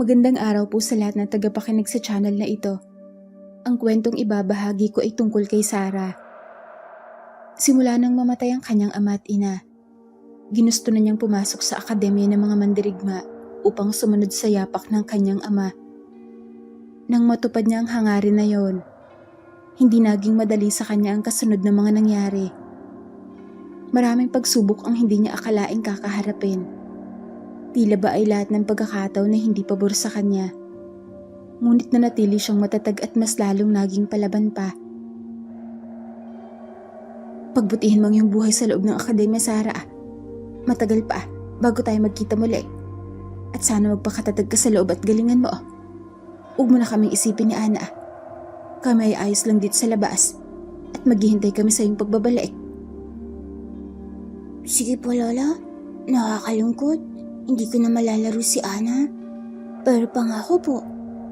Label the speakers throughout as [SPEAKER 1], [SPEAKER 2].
[SPEAKER 1] Magandang araw po sa lahat ng tagapakinig sa channel na ito. Ang kwentong ibabahagi ko ay tungkol kay Sarah. Simula nang mamatay ang kanyang ama at ina, ginusto na niyang pumasok sa akademya ng mga mandirigma upang sumunod sa yapak ng kanyang ama. Nang matupad niya ang hangarin na yon, hindi naging madali sa kanya ang kasunod ng mga nangyari. Maraming pagsubok ang hindi niya akalaing kakaharapin. Tila ba ay lahat ng pagkakataon na hindi pabor sa kanya. Ngunit nanatili siyang matatag at mas lalong naging palaban pa. Pagbutihin mo ang iyong buhay sa loob ng akademya, Sarah. Matagal pa bago tayo magkita muli. At sana magpakatatag ka sa loob at galingan mo. Huwag mo na kaming isipin ni Ana. Kami ay ayos lang dito sa labas at maghihintay kami sa iyong pagbabalik.
[SPEAKER 2] Sige po, Lola. Nakakalungkot. Hindi ko na malalaro si Ana. Pero pangako po,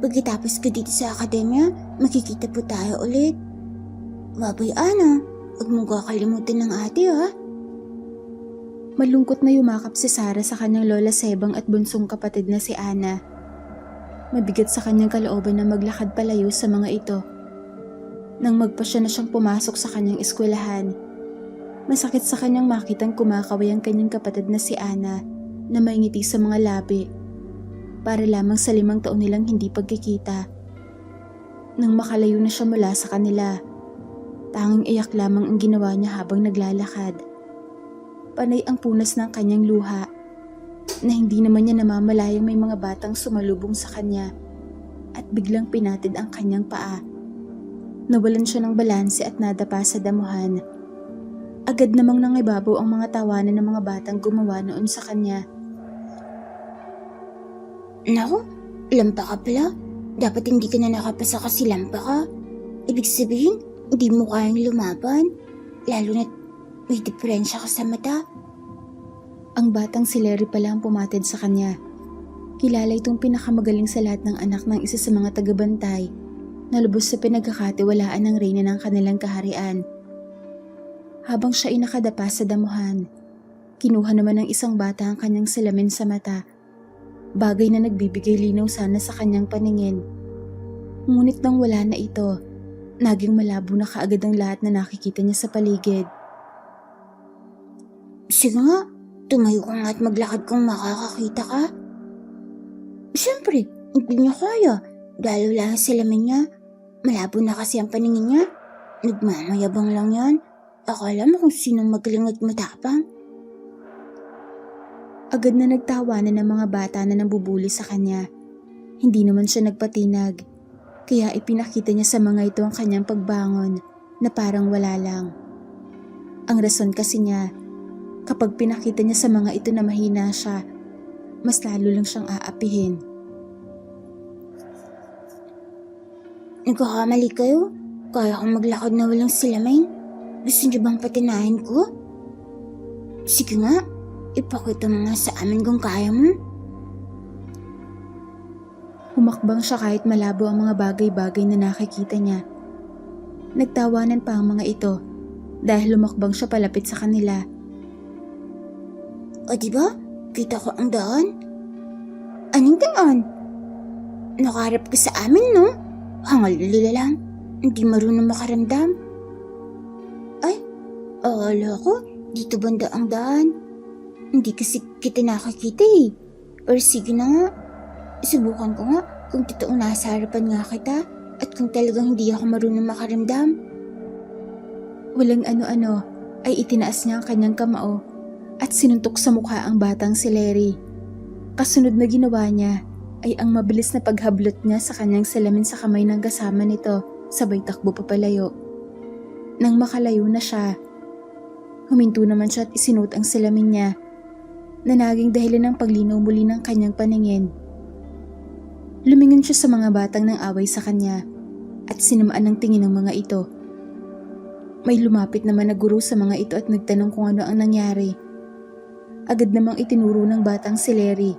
[SPEAKER 2] pagkatapos ko dito sa akademya, makikita po tayo ulit. Babay, Ana. Huwag mong kakalimutan ng ate, ha?
[SPEAKER 1] Malungkot na yumakap si Sarah sa kanyang lola Sebang at bunsong kapatid na si Ana. Mabigat sa kanyang kalooban na maglakad palayo sa mga ito. Nang magpasya na siyang pumasok sa kanyang eskwelahan, masakit sa kanyang makitang kumakaway ang kanyang kapatid na si Ana na may ngiti sa mga labi para lamang sa 5 taon nilang hindi pagkikita. Nang makalayo na siya mula sa kanila, tanging iyak lamang ang ginawa niya habang naglalakad. Panay ang punas ng kanyang luha na hindi naman niya namamalayang may mga batang sumalubong sa kanya at biglang pinatid ang kanyang paa. Nawalan siya ng balanse at nadapa sa damuhan. Agad namang nangibabaw ang mga tawanan ng mga batang gumawa noon sa kanya.
[SPEAKER 2] Naku, lampa ka pala. Dapat hindi ka na nakapasa kasi lampa ka. Ibig sabihin, hindi mo kayang lumaban. Lalo na't may diferensya ka sa mata.
[SPEAKER 1] Ang batang si Larry pala ang pumatid sa kanya. Kilala itong pinakamagaling sa lahat ng anak ng isa sa mga tagabantay na lubos sa pinagkakatiwalaan ng reyna ng kanilang kaharian. Habang siya ay nakadapa sa damuhan, kinuha naman ng isang bata ang kanyang salamin sa mata, bagay na nagbibigay linaw sana sa kanyang paningin. Ngunit nang wala na ito, naging malabo na kaagad ang lahat na nakikita niya sa paligid.
[SPEAKER 2] Sige nga, tumayo ka nga at maglakad kung makakakita ka. Siyempre, hindi niya kaya dahil wala ang salamin niya. Malabo na kasi ang paningin niya. Nagmamayabang lang yan. Akala mo kung sinong magaling at matapang.
[SPEAKER 1] Agad na nagtawanan ng mga bata na nambubuli sa kanya. Hindi naman siya nagpatinag, kaya ipinakita niya sa mga ito ang kanyang pagbangon na parang wala lang. Ang rason kasi niya, kapag pinakita niya sa mga ito na mahina siya, mas lalo lang siyang aapihin.
[SPEAKER 2] Nagkakamali kayo? Kaya kong maglakad na walang salamin? Gusto niyo bang patinahin ko? Sige nga, ipakita mo nga sa amin kung kaya mo.
[SPEAKER 1] Humakbang siya kahit malabo ang mga bagay-bagay na nakikita niya. Nagtawanan pa ang mga ito dahil lumakbang siya palapit sa kanila.
[SPEAKER 2] O diba? Kita ko ang daan. Anong daan? Nakaharap ka sa amin, no? Hangal lila lang. Hindi marunong makaramdam. Ay, akala ko, dito banda ang daan. Hindi kasi kita nakakita eh. Or sige na nga. Subukan ko nga kung totoong nasa harapan nga kita at kung talagang hindi ako marunong makaramdam.
[SPEAKER 1] Walang ano-ano ay itinaas niya ang kanyang kamao at sinuntok sa mukha ang batang si Larry. Kasunod na ginawa niya ay ang mabilis na paghablot niya sa kanyang salamin sa kamay ng kasama nito, sabay takbo papalayo. Nang makalayo na siya, huminto naman siya at isinuot ang salamin niya na naging dahilan ng paglinaw muli ng kanyang paningin. Lumingon siya sa mga batang nang away sa kanya at sinamaan ng tingin ng mga ito. May lumapit naman na guro sa mga ito at nagtanong kung ano ang nangyari. Agad namang itinuro ng batang si Larry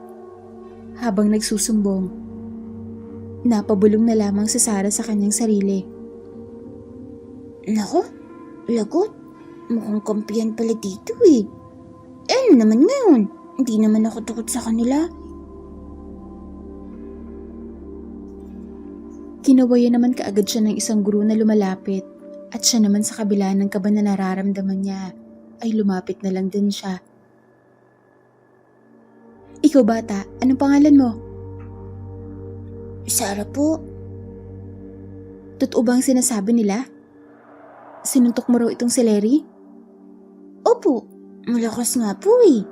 [SPEAKER 1] habang nagsusumbong. Napabulong na lamang si Sarah sa kanyang sarili.
[SPEAKER 2] Nako, lagot. Mukhang kampiyan pala dito eh. Ano naman ngayon? Hindi naman ako tukot sa kanila.
[SPEAKER 1] Kinawayan naman kaagad siya ng isang guro na lumalapit at siya naman sa kabila ng kaba na nararamdaman niya ay lumapit na lang din siya. Ikaw bata, anong pangalan mo?
[SPEAKER 2] Sarah po.
[SPEAKER 1] Totoo bang sinasabi nila? Sinuntok mo raw itong si Larry?
[SPEAKER 2] Opo, malakas nga po eh.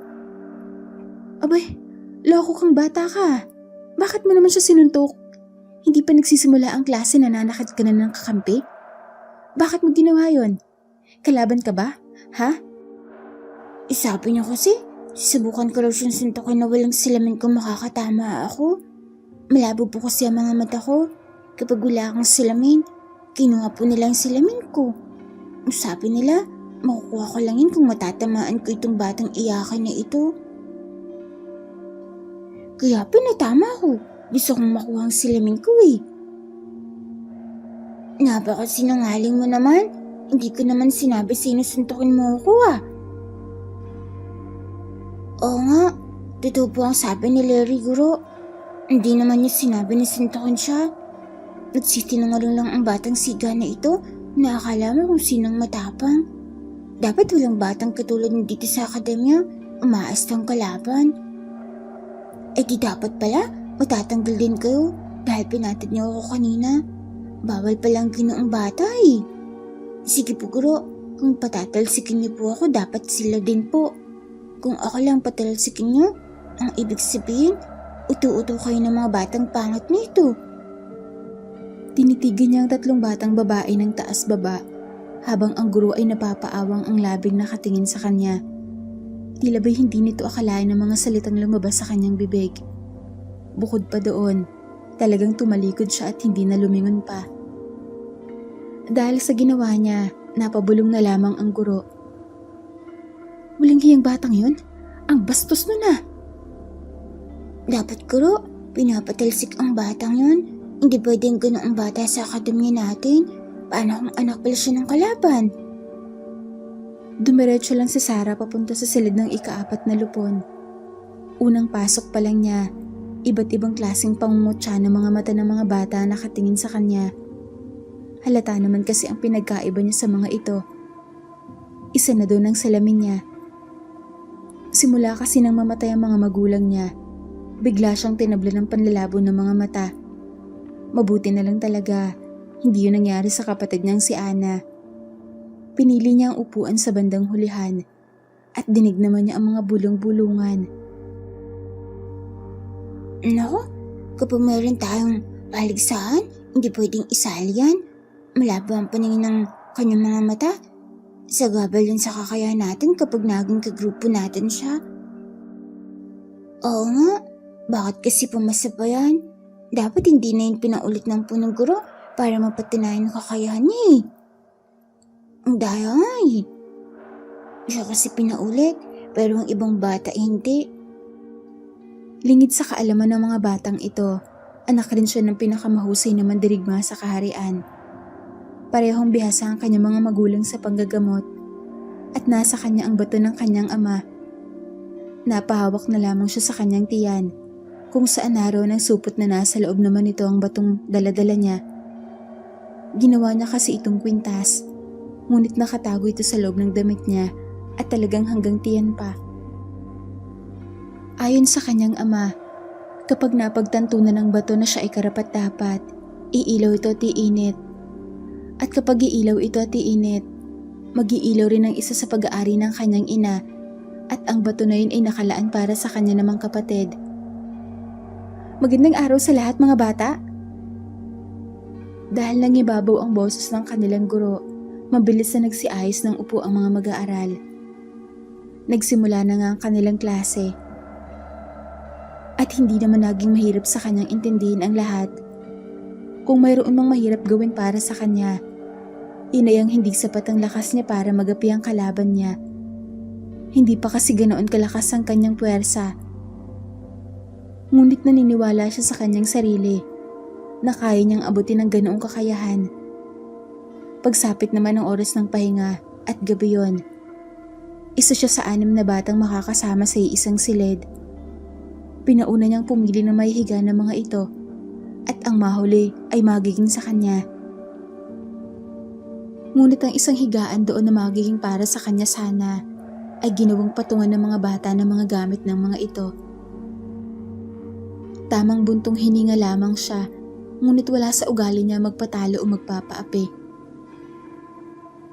[SPEAKER 1] Abay, loko kang bata ka. Bakit mo naman siya sinuntok? Hindi pa nagsisimula ang klase na nanakit ka na ng kakampi? Bakit mo ginawa yon? Kalaban ka ba? Ha?
[SPEAKER 2] Sabi niya kasi, susubukan ko raw siyang suntukin na walang salamin kung makakatama ako. Malabo po kasi ang mga mata ko. Kapag wala akong salamin, kinuha po nila ang salamin ko. Sabi nila, makukuha ko lang yun kung matatamaan ko itong batang iyakin na ito. Kaya pinatama ko. Gusto kong makuha ang salamin ko eh. Napakasinungaling mo naman. Hindi ko naman sinabi sinusuntukin mo ako ah. Oo nga, totoo po ang sabi ni Larry Guro. Hindi naman niya sinabi na suntukin siya. Nagsitinungaling lang ang batang siga na ito na akala mo kung sinong matapang. Dapat walang batang katulad ng dito sa akademya umaastang kalaban. Eh di dapat pala matatanggal din kayo dahil pinatid niyo ako kanina. Bawal palang ginoong bata eh. Sige po Guro, kung patatalsikin niyo po ako dapat sila din po. Kung ako lang patalsikin niyo, ang ibig sabihin, utu-uto kayo ng mga batang pangat nito.
[SPEAKER 1] Tinitigan niya ang tatlong batang babae ng taas-baba habang ang guro ay napapaawang ang labing nakatingin sa kanya. Tila ba'y hindi nito akalain ang mga salitang lumabas sa kanyang bibig. Bukod pa doon, talagang tumalikod siya at hindi na lumingon pa. Dahil sa ginawa niya, napabulong na lamang ang guro. Walang hiyang batang yun? Ang bastos nun ah!
[SPEAKER 2] Dapat Guro, pinapatalsik ang batang yun. Hindi pwedeng ganoong bata sa akademya natin. Paano kung anak pala siya ng kalaban?
[SPEAKER 1] Dumiretso lang si Sarah papunta sa silid ng ika-4 na lupon. Unang pasok pa lang niya, iba't ibang klaseng pangungutya ng mga mata ng mga bata nakatingin sa kanya. Halata naman kasi ang pinagkaiba niya sa mga ito. Isa na doon ang salamin niya. Simula kasi nang mamatay ang mga magulang niya, bigla siyang tinabla ng panlalabo ng mga mata. Mabuti na lang talaga, hindi yun nangyari sa kapatid niyang si Ana. Pinili niya ang upuan sa bandang hulihan at dinig naman niya ang mga bulong-bulungan.
[SPEAKER 2] Nako, kapag mayroon tayong paligsahan, hindi pwedeng isali yan. Malabo ang paningin ng kanyang mga mata. Sagabal yun sa kakayahan natin kapag naging kagrupo natin siya. Oo nga, bakit kasi pumasa pa yan? Dapat hindi na yun pinaulit ng punong guro para mapatunayan ang kakayahan niya eh. Ang daya nga eh. Siya kasi pinaulit, pero ang ibang bata hindi.
[SPEAKER 1] Lingid sa kaalaman ng mga batang ito, anak rin siya ng pinakamahusay na mandirigma sa kaharian. Parehong bihasa ang kanyang mga magulang sa panggagamot at nasa kanya ang bato ng kanyang ama. Napahawak na lamang siya sa kanyang tiyan kung saan naroon ang supot na nasa loob naman nito ang batong daladala niya. Ginawa niya kasi itong kwintas, ngunit nakatago ito sa loob ng damit niya at talagang hanggang tiyan pa. Ayon sa kanyang ama, kapag napagtanto na ng bato na siya ay karapat-dapat, iilaw ito at iinit. At kapag iilaw ito at iinit, mag-iilaw rin ang isa sa pag-aari ng kanyang ina at ang bato na yun ay nakalaan para sa kanya namang kapatid. Magandang araw sa lahat mga bata! Dahil nangibabaw ang boses ng kanilang guro, mabilis na nagsiayos ng upo ang mga mag-aaral. Nagsimula na nga ang kanilang klase. At hindi naman naging mahirap sa kanyang intindihin ang lahat. Kung mayroon mang mahirap gawin para sa kanya, inayang hindi sapat ang lakas niya para magapi ang kalaban niya. Hindi pa kasi ganoon kalakas ang kanyang puwersa. Ngunit naniniwala siya sa kanyang sarili na kaya niyang abutin ang ganoong kakayahan. Pagsapit naman ng oras ng pahinga at gabi yon, isa siya sa 6 na batang makakasama sa isang silid. Pinauna niyang pumili ng may higa ng mga ito at ang mahuli ay magiging sa kanya. Ngunit ang isang higaan doon na magiging para sa kanya sana ay ginawang patungan ng mga bata ng mga gamit ng mga ito. Tamang buntong hininga lamang siya, ngunit wala sa ugali niya magpatalo o magpapaapi.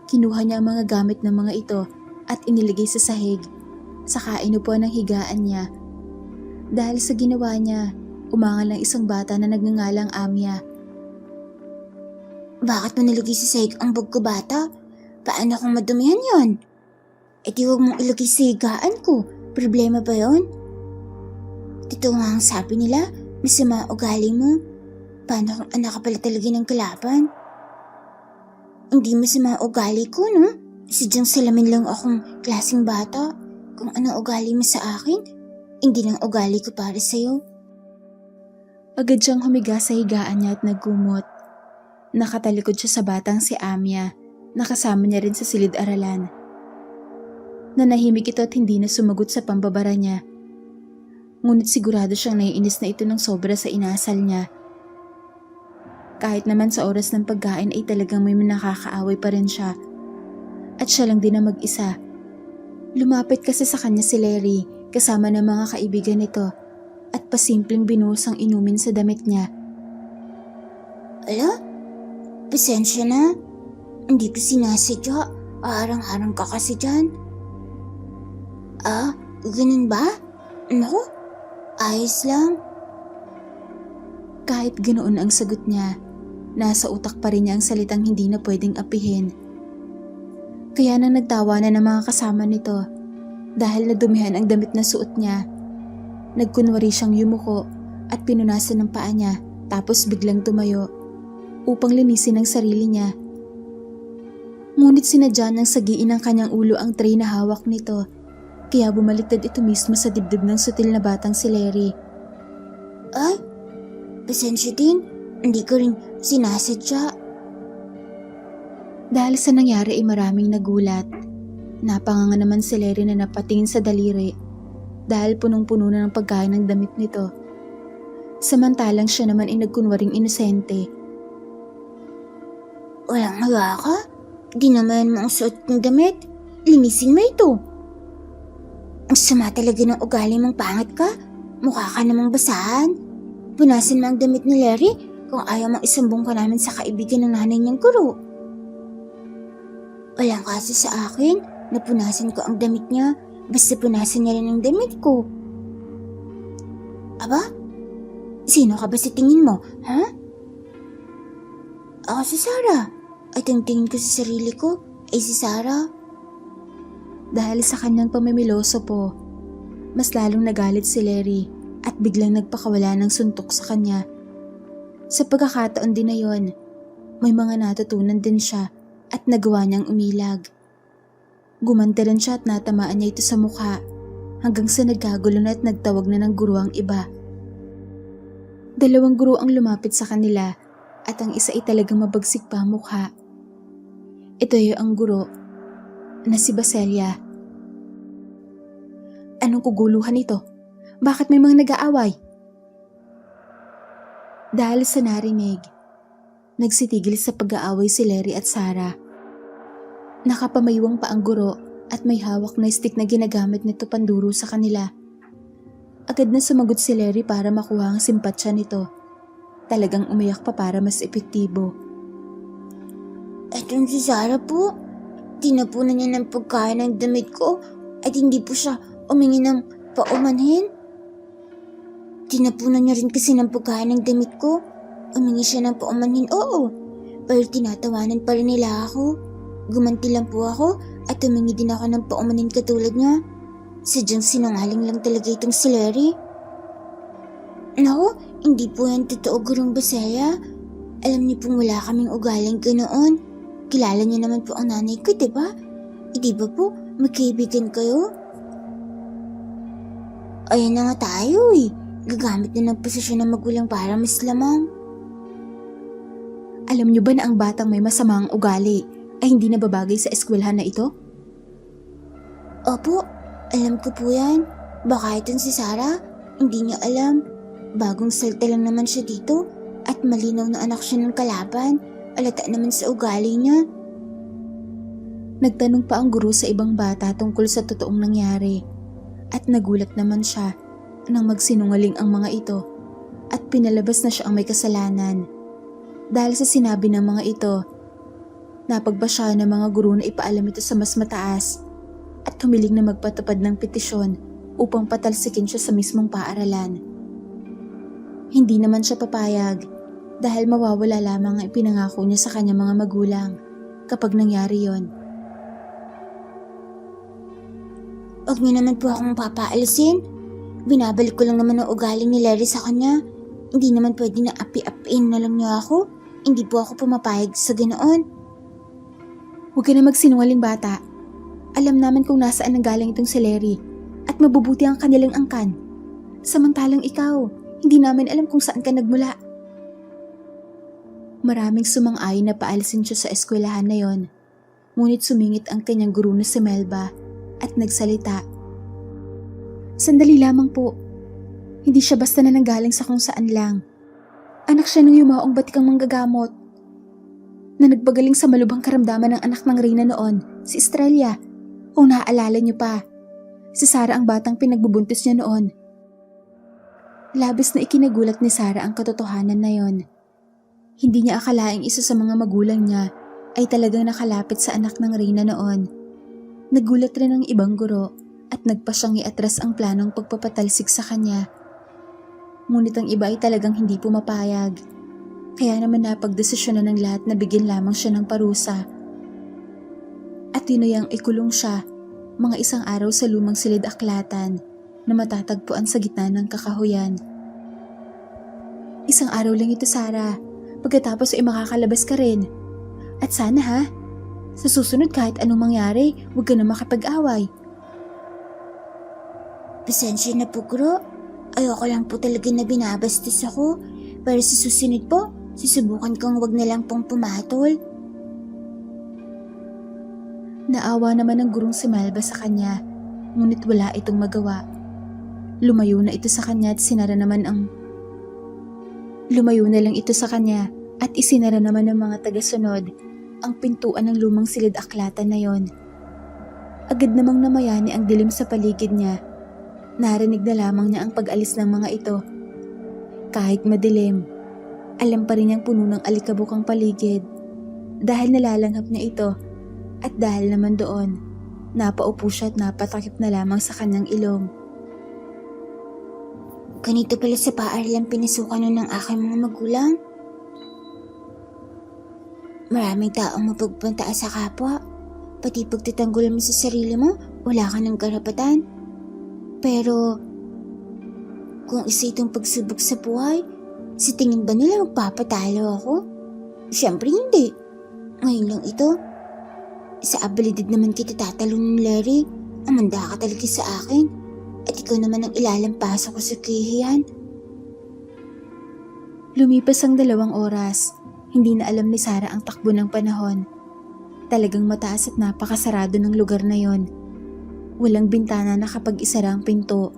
[SPEAKER 1] Kinuha niya ang mga gamit ng mga ito at iniligay sa sahig, saka inupuan ng higaan niya. Dahil sa ginawa niya, umangal ang isang bata na nagngangalang Amya.
[SPEAKER 2] Bakit mo nilagay sa sahig ang bag ko, bata? Paano kung madumihan yon? E di huwag mong ilagay sa higaan ko. Problema ba yon? Totoo nga ang sabi nila, masama ugali mo. Paano kung anak ka pala talaga ng kalaban? Hindi masama ugali ko, no? Sadyang salamin lang akong klaseng bata. Kung ano ugali mo sa akin, hindi lang ugali ko para sa'yo.
[SPEAKER 1] Agad siyang humiga sa higaan niya at nagkumot. Nakatalikod siya sa batang si Amya, nakasama niya rin sa silid-aralan. Nanahimik ito at hindi na sumagot sa pambabara niya. Ngunit sigurado siyang naiinis na ito ng sobra sa inasal niya. Kahit naman sa oras ng pagkain ay talagang may nakakaaway pa rin siya. At siya lang din na mag-isa. Lumapit kasi sa kanya si Larry kasama ng mga kaibigan nito at pasimpleng binuhos ang inumin sa damit niya.
[SPEAKER 2] Ala? Pasensya na. Hindi ko sinasadya. Aarang-arang ka kasi dyan. Ah, ganun ba? Naku, ayos lang.
[SPEAKER 1] Kahit ganoon ang sagot niya, nasa utak pa rin niya ang salitang hindi na pwedeng apihin. Kaya nang nagtawanan ng mga kasama nito dahil nadumihan ang damit na suot niya, nagkunwari siyang yumuko at pinunasan ng paa niya tapos biglang tumayo upang linisin ang sarili niya. Ngunit sinadya niyang sagiin ng kanyang ulo ang tray na hawak nito, kaya bumaliktad ito mismo sa dibdib ng sutil na batang si Larry.
[SPEAKER 2] Ay, pasensya din. Hindi ko rin sinasadya.
[SPEAKER 1] Dahil sa nangyari ay maraming nagulat. Napanganga naman si Larry na napatingin sa daliri dahil punong-puno na ng pagkain ng damit nito. Samantalang siya naman ay nagkunwaring inosente.
[SPEAKER 2] Walang hiya ka? Di naman mo ang suot ng damit. Linisin mo ito. Ang sama talaga ng ugali mong pangit ka. Mukha ka namang basahan. Punasin mo ang damit ni Larry kung ayaw mong isumbong ka namin sa kaibigan ng nanay niyang guro. Walang kaso sa akin na punasin ko ang damit niya basta punasin niya rin ang damit ko. Aba? Sino ka ba sa tingin mo, ha? Ako si Sarah. At ang tingin ko sa sarili ko ay si Sarah.
[SPEAKER 1] Dahil sa kanyang pamimiloso po, mas lalong nagalit si Larry at biglang nagpakawala ng suntok sa kanya. Sa pagkakataon din na yon, may mga natutunan din siya at nagawa niyang umilag. Gumanti rin siya at natamaan niya ito sa mukha hanggang sa nagkagulo na at nagtawag na ng guro ang iba. 2 guro ang lumapit sa kanila at ang isa ay talagang mabagsik pa ang mukha. Ito ay ang guro na si Baselia. Anong kuguluhan ito? Bakit may mga nag-aaway? Dahil sa narinig, nagsitigil sa pag-aaway si Larry at Sarah. Nakapamaywang pa ang guro at may hawak na stick na ginagamit nito panduro sa kanila. Agad na sumagot si Larry para makuha ang simpatsya nito. Talagang umiyak pa para mas epektibo.
[SPEAKER 2] Etong si Sarah po. Tinapunan niya ng pagkain ng damit ko at hindi po siya umingi ng paumanhin. Tinapunan niya rin kasi ng pagkain ng damit ko. Umingi siya ng paumanhin, oo. Pero tinatawanan pa rin nila ako. Gumanti lang po ako at humingi din ako ng paumanhin katulad niya. Sadyang sinungaling lang talaga itong si Larry. Naku, hindi po yan totoo, Gurong Basaya. Alam niyo pong wala kaming ugaling ganoon. Kilala niyo naman po ang nanay ko, diba? Di ba po, magkaibigan kayo? Ayan na nga tayo eh. Gagamit na ng posisyon ng magulang para mas lamang.
[SPEAKER 1] Alam niyo ba na ang batang may masamang ugali ay hindi nababagay sa eskwelahan na ito?
[SPEAKER 2] Opo, alam ko po yan. Baka itong si Sarah, hindi niya alam. Bagong salta lang naman siya dito At malinaw na anak siya ng kalaban. Alata naman sa ugali niya.
[SPEAKER 1] Nagtanong pa ang guro sa ibang bata tungkol sa totoong nangyari. At nagulat naman siya nang magsinungaling ang mga ito at pinalabas na siya ang may kasalanan. Dahil sa sinabi ng mga ito, napagbasya ng mga guro na ipaalam ito sa mas mataas at humiling na magpatupad ng petisyon upang patalsikin siya sa mismong paaralan. Hindi naman siya papayag dahil mawawala lamang ang ipinangako niya sa kanyang mga magulang kapag nangyari yon.
[SPEAKER 2] Huwag niyo naman po akong papaalisin. Binabalik ko lang naman ang ugali ni Larry sa kanya. Hindi naman pwede na api-apiin na lang niya ako. Hindi po ako pumapayag sa ganoon.
[SPEAKER 1] Huwag ka na magsinungaling bata. Alam naman kung nasaan nanggaling itong si Larry at mabubuti ang kanilang angkan. Samantalang ikaw, hindi namin alam kung saan ka nagmula. Maraming sumang-ayon na paalisin siya sa eskwelahan na yon. Ngunit sumingit ang kanyang guro na si Melba at nagsalita. Sandali lamang po. Hindi siya basta na nanggaling sa kung saan lang. Anak siya ng yumaong batikang manggagamot na nagpagaling sa malubhang karamdaman ng anak ng reyna noon, si Estrella. Kung naaalala niyo pa, si Sarah ang batang pinagbubuntis niya noon. Labis na ikinagulat ni Sarah ang katotohanan na yon. Hindi niya akalaing isa sa mga magulang niya ay talagang nakalapit sa anak ng reyna noon. Nagulat rin ang ibang guro at nagpa siyang iatras ang planong pagpapatalsik sa kanya. Ngunit ang iba ay talagang hindi pumapayag. Kaya naman napagdesisyonan ng lahat na bigyan lamang siya ng parusa. At tinayang ikulong siya mga isang araw sa lumang silid aklatan na matatagpuan sa gitna ng kakahuyan. Isang araw lang ito, Sarah. Pagkatapos ay makakalabas ka rin. At sana ha, sa susunod kahit anong mangyari, huwag ka na makapag-away.
[SPEAKER 2] Pasensya na po, guro. Ayoko lang po talaga na binabastos ako. Pero sa susunod po, susubukan kong wag na lang pong pumatol.
[SPEAKER 1] Naawa naman ang gurong si Melba sa kanya, ngunit wala itong magawa. Lumayo na ito sa kanya at isinara naman ng mga tagasunod ang pintuan ng lumang silid aklatan na yon. Agad namang namayani ang dilim sa paligid niya. Narinig na lamang niya ang pag-alis ng mga ito. Kahit madilim, alam pa rin niyang puno ng alikabok ang paligid dahil nalalanghap niya ito at dahil naman doon, napaupo siya at napatakip na lamang sa kanyang ilong.
[SPEAKER 2] Ganito pala sa paaralan pinasukan nun ng aking mga magulang. Maraming taong mapagpunta sa kapwa. Pati pagtatanggol mo sa sarili mo, wala ka ng karapatan. Pero, kung isa itong pagsubok sa buhay, sa tingin ba nila magpapatalo ako? Siyempre hindi. Ngayon lang ito. Sa abilidad naman kita tatalon ng Larry. Amanda ka talaga sa akin. At ikaw naman ang ilalampasok ko sa kahihiyan.
[SPEAKER 1] Lumipas ang 2 oras. Hindi na alam ni Sarah ang takbo ng panahon. Talagang mataas at napakasarado ng lugar na yon. Walang bintana na kapag isara ang pinto.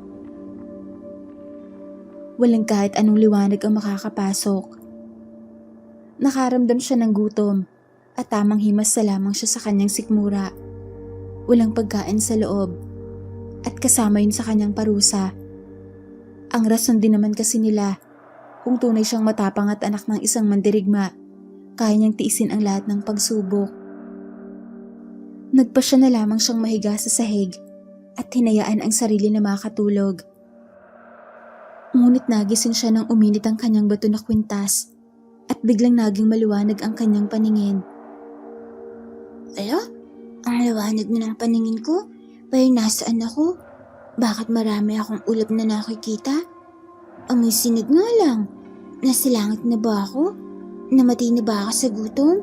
[SPEAKER 1] Walang kahit anong liwanag ang makakapasok. Nakaramdam siya ng gutom at tamang himas na lamang siya sa kanyang sikmura. Walang pagkain sa loob at kasama yun sa kanyang parusa. Ang rason din naman kasi nila, kung tunay siyang matapang at anak ng isang mandirigma, kaya niyang tiisin ang lahat ng pagsubok. Nagpasya na lamang siyang mahiga sa sahig at hinayaan ang sarili na makatulog. Ngunit nagising siya nang uminit ang kanyang bato na kwintas at biglang naging maliwanag ang kanyang paningin.
[SPEAKER 2] Ala? Ang liwanag na ng paningin ko? Pero nasaan ako? Bakit marami akong ulap na nakikita? Ang sinag nga lang. Nasa langit na ba ako? Namatay na ba ako sa gutom?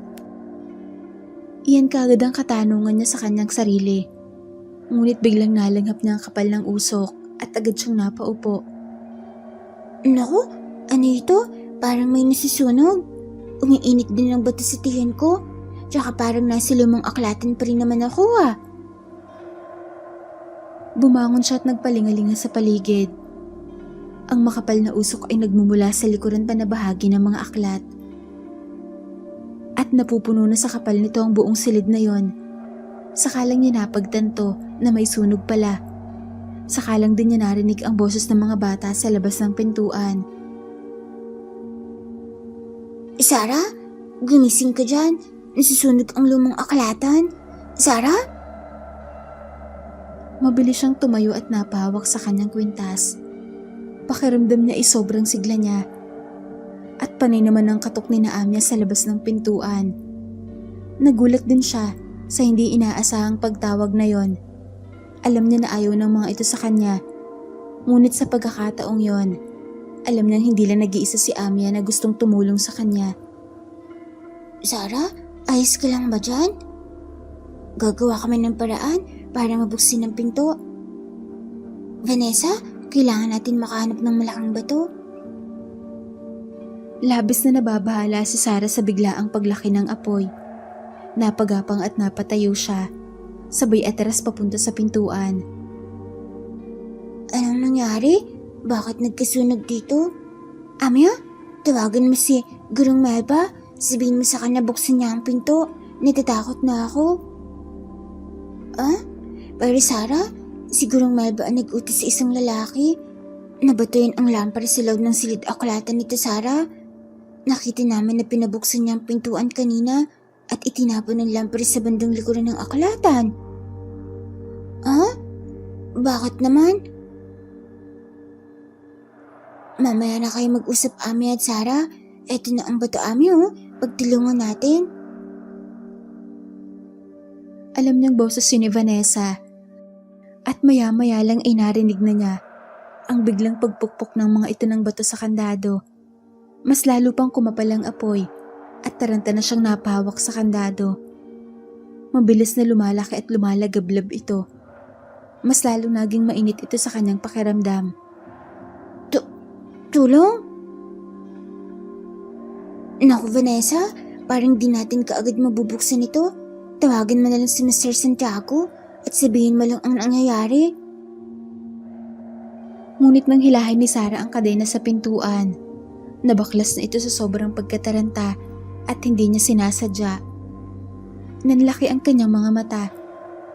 [SPEAKER 1] Iyan kaagad ang katanungan niya sa kanyang sarili. Ngunit biglang nalanghap niya ang kapal ng usok at agad siyang napaupo.
[SPEAKER 2] Naku, ano ito? Parang may nasusunog. Umiinit din ang bato sa tiyan ko. Tsaka parang nasa lumang aklatan pa rin naman ako ah.
[SPEAKER 1] Bumangon siya at nagpalingalinga sa paligid. Ang makapal na usok ay nagmumula sa likuran pa na bahagi ng mga aklat. At napupuno na sa kapal nito ang buong silid na yon. Sakalang niya napagtanto na may sunog pala. Sakalang din niya narinig ang boses ng mga bata sa labas ng pintuan.
[SPEAKER 2] Sarah, gumising ka dyan. Nasusunog ang lumang aklatan. Sarah?
[SPEAKER 1] Mabilis siyang tumayo at napahawak sa kanyang kwintas. Pakiramdam niya ay sobrang sigla niya. At panay naman ang katok ni Amya sa labas ng pintuan. Nagulat din siya sa hindi inaasahang pagtawag na yon. Alam niya na ayaw ng mga ito sa kanya. Ngunit sa pagkakataong yon, alam niyang hindi lang nag-iisa si Amya na gustong tumulong sa kanya.
[SPEAKER 2] Sarah, ayos ka lang ba dyan? Gagawa kami ng paraan para mabuksin ang pinto. Vanessa, kailangan natin makahanap ng malaking bato.
[SPEAKER 1] Labis na nababahala si Sarah sa biglaang paglaki ng apoy. Napagapang at napatayo siya. Sabay atras papunta sa pintuan.
[SPEAKER 2] Anong nangyari? Bakit nagkasunog dito? Amya, tawagan mo si Gurong Melba. Sabihin mo sa kanya buksan niya ang pinto. Natatakot na ako. Pero Sarah, si Gurong Melba ang nag-utos sa isang lalaki. Nabatuin ang lampara sa loob ng silid aklatan nito, Sarah. Nakita namin na pinabuksan niya ang pintuan kanina at itinapon ng lampara sa bandang likuran ng aklatan. Bakit naman? Mamaya na kayo mag-usap, Ami at Sarah. Eto na ang bato, Ami, Pagtulungan natin.
[SPEAKER 1] Alam niyang boses ni Vanessa. At maya-maya lang ay narinig na niya ang biglang pagpukpok ng mga ito ng bato sa kandado. Mas lalo pang kumapal ang apoy at taranta na siyang napahawak sa kandado. Mabilis na lumalaki at lumalagablab ito. Mas lalo naging mainit ito sa kanyang pakiramdam.
[SPEAKER 2] Tulong? Naku, Vanessa, parang di natin kaagad mabubuksan ito. Tawagin mo na lang si Mr. Santiago at sabihin mo lang ang nangyayari.
[SPEAKER 1] Ngunit nang hilahin ni Sarah ang kadena sa pintuan, nabaklas na ito sa sobrang pagkataranta at hindi niya sinasadya. Nanlaki ang kanyang mga mata,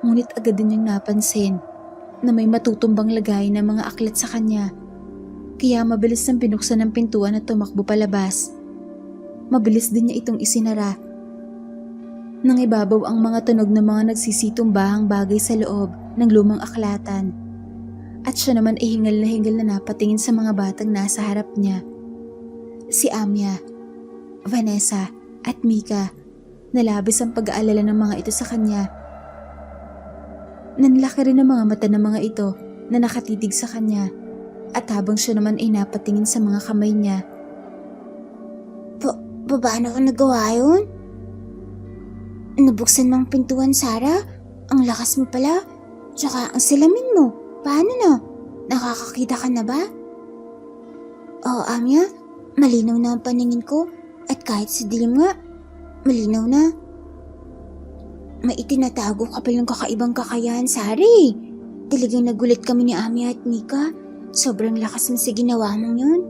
[SPEAKER 1] ngunit agad din niyang napansin na may matutumbang lagay ng mga aklat sa kanya. Kaya mabilis nang binuksan ang pintuan at tumakbo palabas. Mabilis din niya itong isinara. Nang ibabaw ang mga tunog ng mga nagsisitumbahang bagay sa loob ng lumang aklatan. At siya naman ay hingal na napatingin sa mga batang nasa harap niya. Si Amya, Vanessa at Mika, nalabis ang pag-aalala ng mga ito sa kanya. Nanlaki rin ang mga mata ng mga ito na nakatitig sa kanya at habang siya naman ay napatingin sa mga kamay niya.
[SPEAKER 2] Paano ko nagawa yun? Nabuksan mo ang pintuan, Sarah? Ang lakas mo pala. Tsaka ang salamin mo. Paano na? Nakakakita ka na ba? Oo, Amya. Malinaw na ang paningin ko. At kahit sa dilim nga, malinaw na. May itinatago ka palang kakaibang kakayahan, Sari. Talagang nagulat kami ni Amya at Mika. Sobrang lakas mo sa ginawa mong yun.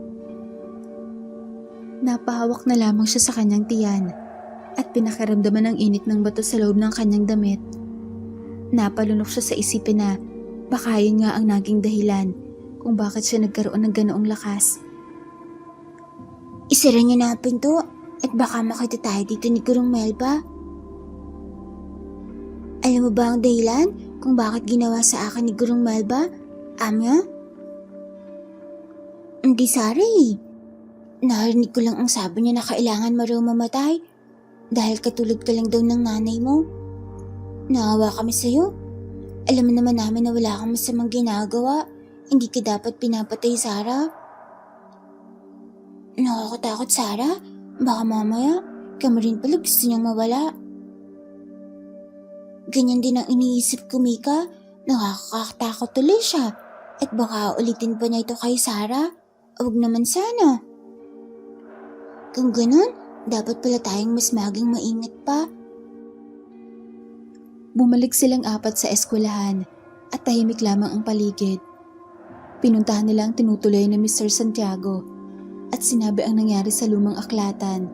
[SPEAKER 1] Napahawak na lamang siya sa kanyang tiyan at pinakiramdaman ang init ng bato sa loob ng kanyang damit. Napalunok siya sa isipin na baka yun nga ang naging dahilan kung bakit siya nagkaroon ng ganoong lakas.
[SPEAKER 2] Isara niyo na ang pinto at baka makita tayo dito ni Gurong Melba. Alam mo ba ang dahilan kung bakit ginawa sa akin ni Gurong Melba, Amya? Hindi, Sari. Narinig ko lang ang sabi niya na kailangan mo raw mamatay dahil katulad ka lang daw ng nanay mo. Naawa kami sa'yo. Alam mo naman namin na wala kang masamang ginagawa. Hindi ka dapat pinapatay, Sarah. Nakakatakot, Sarah. Baka mamaya, kami rin pala gusto niyang mawala. Ganyan din ang iniisip ko, Mika. Nakakatakot tuloy siya. At baka ulitin pa niya ito kay Sarah. Huwag naman sana. Kung ganun, dapat pala tayong mas maging maingat pa.
[SPEAKER 1] Bumalik silang apat sa eskwelahan at tahimik lamang ang paligid. Pinuntahan nila ang tinutuloy ni Mr. Santiago at sinabi ang nangyari sa lumang aklatan.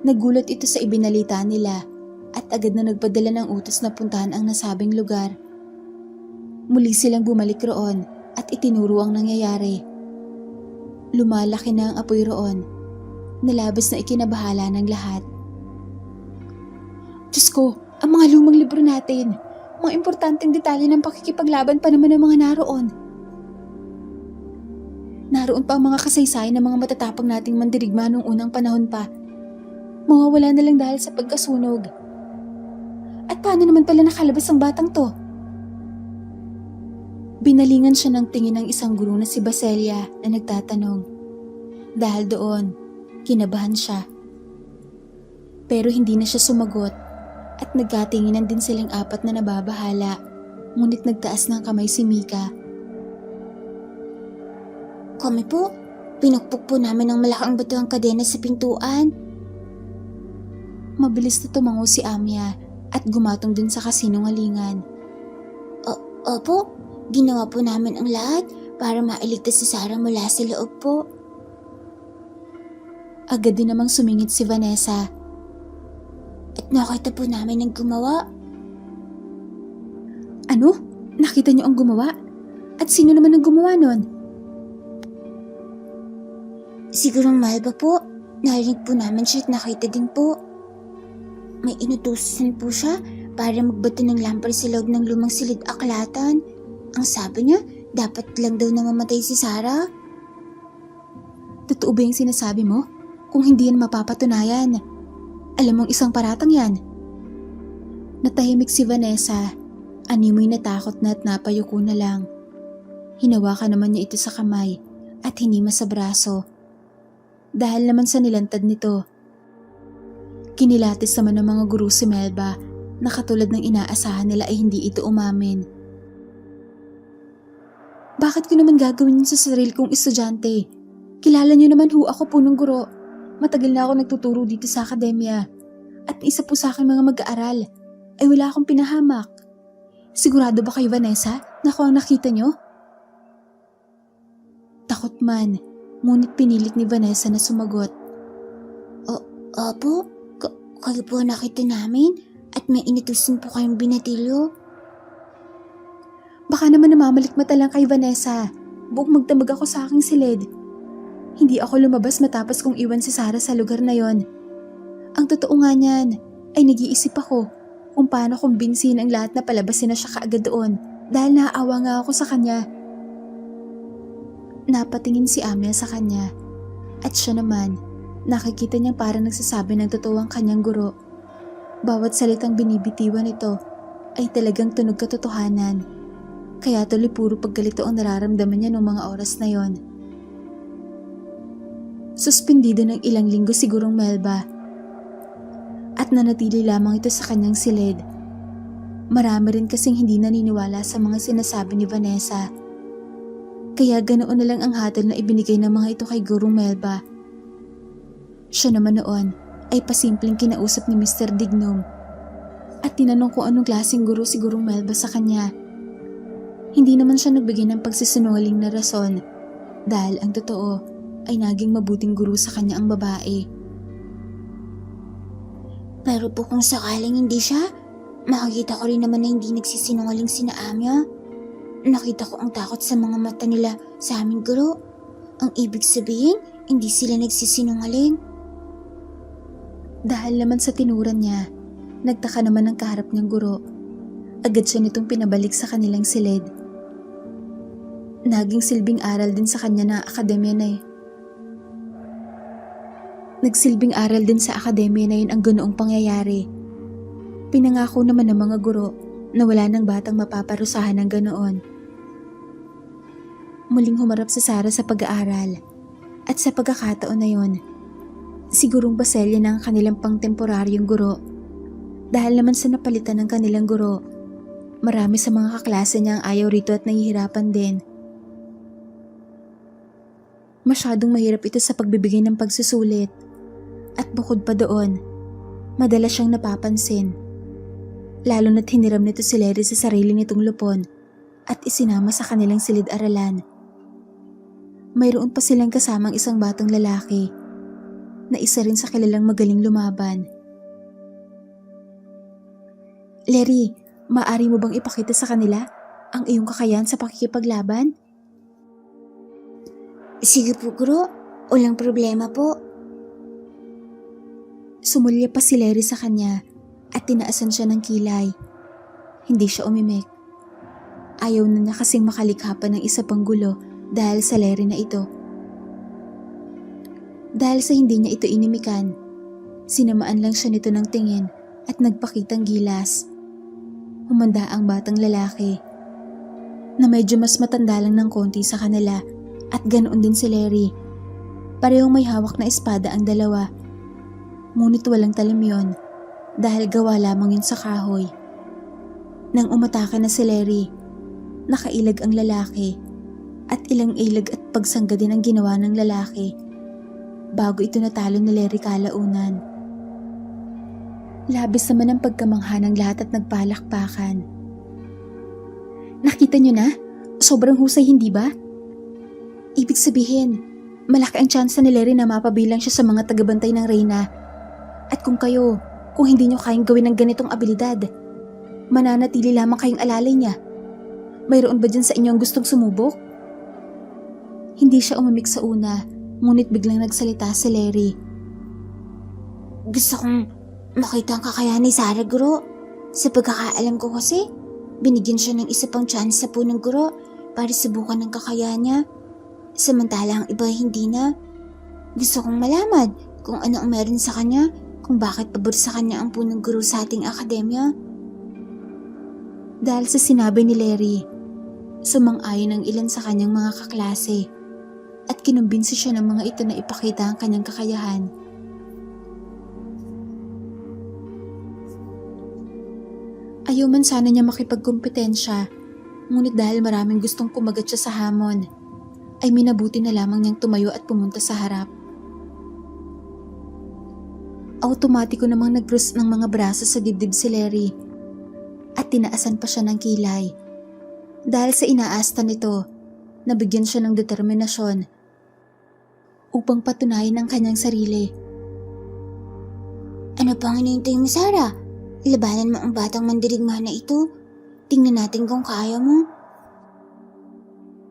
[SPEAKER 1] Nagulat ito sa ibinalita nila at agad na nagpadala ng utos na puntahan ang nasabing lugar. Muli silang bumalik roon at itinuro ang nangyayari. Lumalaki na ang apoy roon. Nalabas na ikinabahala ng lahat. Diyos ko, ang mga lumang libro natin. Mga importanteng detalye ng pakikipaglaban pa naman ng mga naroon. Naroon pa ang mga kasaysayan ng mga matatapang nating mandirigma noong unang panahon pa. Mawawala na lang dahil sa pagkasunog. At paano naman pala nakalabas ang batang to? Binalingan siya ng tingin ng isang guro na si Baselia na nagtatanong. Dahil doon, kinabahan siya. Pero hindi na siya sumagot at nagkatinginan din silang apat na nababahala, ngunit nagtaas ng kamay si Mika.
[SPEAKER 2] Kami po, pinukpok po namin ng malaking bato ang kadena sa pintuan.
[SPEAKER 1] Mabilis na tumango si Amya at gumatong din sa kasinungalingan.
[SPEAKER 2] Opo, ginawa po namin ang lahat para mailigtas si Sarah mula sa loob po.
[SPEAKER 1] Agad din namang sumingit si Vanessa.
[SPEAKER 2] At nakita po namin ang gumawa.
[SPEAKER 1] Ano? Nakita niyo ang gumawa? At sino naman ang gumawa nun?
[SPEAKER 2] Sigurong Malva po, narinig po namin siya at nakita din po. May inutusan po siya para magbato ng lampar sa loob ng lumang silid aklatan. Ang sabi niya, dapat lang daw namamatay si Sarah.
[SPEAKER 1] Totoo ba yung sinasabi mo? Kung hindi yan mapapatunayan. Alam mong isang paratang yan. Natahimik si Vanessa. Animoy natakot na at napayuko na lang. Hinawakan naman niya ito sa kamay at hinima sa braso. Dahil naman sa nilantad nito. Kinilatis naman ng mga guro si Melba na katulad ng inaasahan nila ay hindi ito umamin. Bakit ko naman gagawin yun sa sarili kong estudyante? Kilala niyo naman ako punong guro. Matagal na ako nagtuturo dito sa akademya. At isa po sa akin mga mag-aaral ay wala akong pinahamak. Sigurado ba kayo, Vanessa, na ako ang nakita niyo? Takot man, ngunit pinilit ni Vanessa na sumagot.
[SPEAKER 2] Opo, kayo po nakita namin at may inutusan po kayong binatilyo.
[SPEAKER 1] Baka naman namamalikmata lang kay Vanessa. Buong magdamag ako sa aking silid. Hindi ako lumabas matapos kong iwan si Sarah sa lugar na yon. Ang totoo nga niyan ay nag-iisip ako kung paano kumbinsihin ang lahat na palabasin na siya kaagad doon dahil naaawa nga ako sa kanya. Napatingin si Amya sa kanya at siya naman nakikita niyang parang nagsasabi ng totoo ang kanyang guro. Bawat salitang binibitiwan nito ay talagang tunog katotohanan. Kaya tuloy puro paggalito ang nararamdaman niya noong mga oras na yon. Suspendido ng ilang linggo sigurong Melba at nanatili lamang ito sa kanyang silid. Marami rin kasing hindi naniniwala sa mga sinasabi ni Vanessa. Kaya ganoon na lang ang hatol na ibinigay ng mga ito kay Gurong Melba. Siya naman noon ay pasimpleng kinausap ni Mr. Dignum at tinanong kung anong klaseng guro si Gurong Melba sa kanya. Hindi naman siya nagbigay ng pagsisinungaling na rason dahil ang totoo ay naging mabuting guro sa kanya ang babae.
[SPEAKER 2] Pero po kung sakaling hindi siya, makikita ko rin naman na hindi nagsisinungaling sina Amya. Nakita ko ang takot sa mga mata nila sa aming guro. Ang ibig sabihin, hindi sila nagsisinungaling.
[SPEAKER 1] Dahil naman sa tinuran niya, nagtaka naman ang kaharap niyang guro. Agad siya nitong pinabalik sa kanilang silid. Naging silbing aral din sa kanya na akademya na eh. Nagsilbing aral din sa akademya na yun ang ganoong pangyayari. Pinangako naman ng mga guro na wala ng batang mapaparusahan ng ganoon. Muling humarap si Sarah sa pag-aaral at sa pagkakataon na yun, sigurong Baselia na ang kanilang pang-temporaryong guro. Dahil naman sa napalitan ng kanilang guro, marami sa mga kaklase niya ang ayaw rito at nahihirapan din. Masyadong mahirap ito sa pagbibigay ng pagsusulit. At bukod pa doon, madalas siyang napapansin. Lalo na't hiniram nito si Larry sa sarili nitong lupon at isinama sa kanilang silid-aralan mayroon pa silang kasamang isang batang lalaki na isa rin sa kilalang magaling lumaban. Larry, maaari mo bang ipakita sa kanila ang iyong kakayahan sa pakikipaglaban?
[SPEAKER 2] Sige po, Guro. Walang problema po.
[SPEAKER 1] Sumulya pa si Larry sa kanya at tinaasan siya ng kilay. Hindi siya umimik. Ayaw na niya kasing makalikha pa ng isa pang gulo dahil sa Larry na ito. Dahil sa hindi niya ito inimikan, sinamaan lang siya nito ng tingin at nagpakitang gilas. Humanda ang batang lalaki na medyo mas matanda lang ng konti sa kanila at ganoon din si Larry. Parehong may hawak na espada ang dalawa. Ngunit walang talim yon dahil gawa lamang yun sa kahoy. Nang umatake na si Larry, nakailag ang lalaki at ilang ilag at pagsangga din ang ginawa ng lalaki bago ito natalo ni Larry kalaunan. Labis naman ang pagkamangha ng lahat at nagpalakpakan. Nakita niyo na? Sobrang husay, hindi ba? Ibig sabihin, malaki ang tsansa ni Larry na mapabilang siya sa mga tagabantay ng Reyna. At kung hindi niyo kayang gawin ng ganitong abilidad, mananatili lamang kayong alalay niya. Mayroon ba dyan sa inyo ang gustong sumubok? Hindi siya umimik sa una, ngunit biglang nagsalita si Larry.
[SPEAKER 2] Gusto kong makita ang kakayahan ni Sarah, Guro. Sa pagkakaalam ko kasi, binigyan siya ng isa pang chance sa punong Guro para subukan ng kakayahan niya. Samantala ang iba hindi na. Gusto kong malaman kung ano ang meron sa kanya, kung bakit pabor sa kanya ang punong Guro sa ating akademya.
[SPEAKER 1] Dahil sa sinabi ni Larry, sumang-ayon ang ilan sa kanyang mga kaklase at kinumbinsi siya ng mga ito na ipakita ang kanyang kakayahan. Ayaw man sana niya makipagkumpetensya, ngunit dahil maraming gustong kumagat siya sa hamon, ay minabuti na lamang niyang tumayo at pumunta sa harap. Automatiko namang nag-cross ng mga braso sa dibdib si Larry at tinaasan pa siya ng kilay. Dahil sa inaasta nito, nabigyan siya ng determinasyon upang patunayan ang kanyang sarili.
[SPEAKER 2] Ano pang hinihintay mo, Sarah? Labanan mo ang batang mandirigma na ito. Tingnan natin kung kaya mo.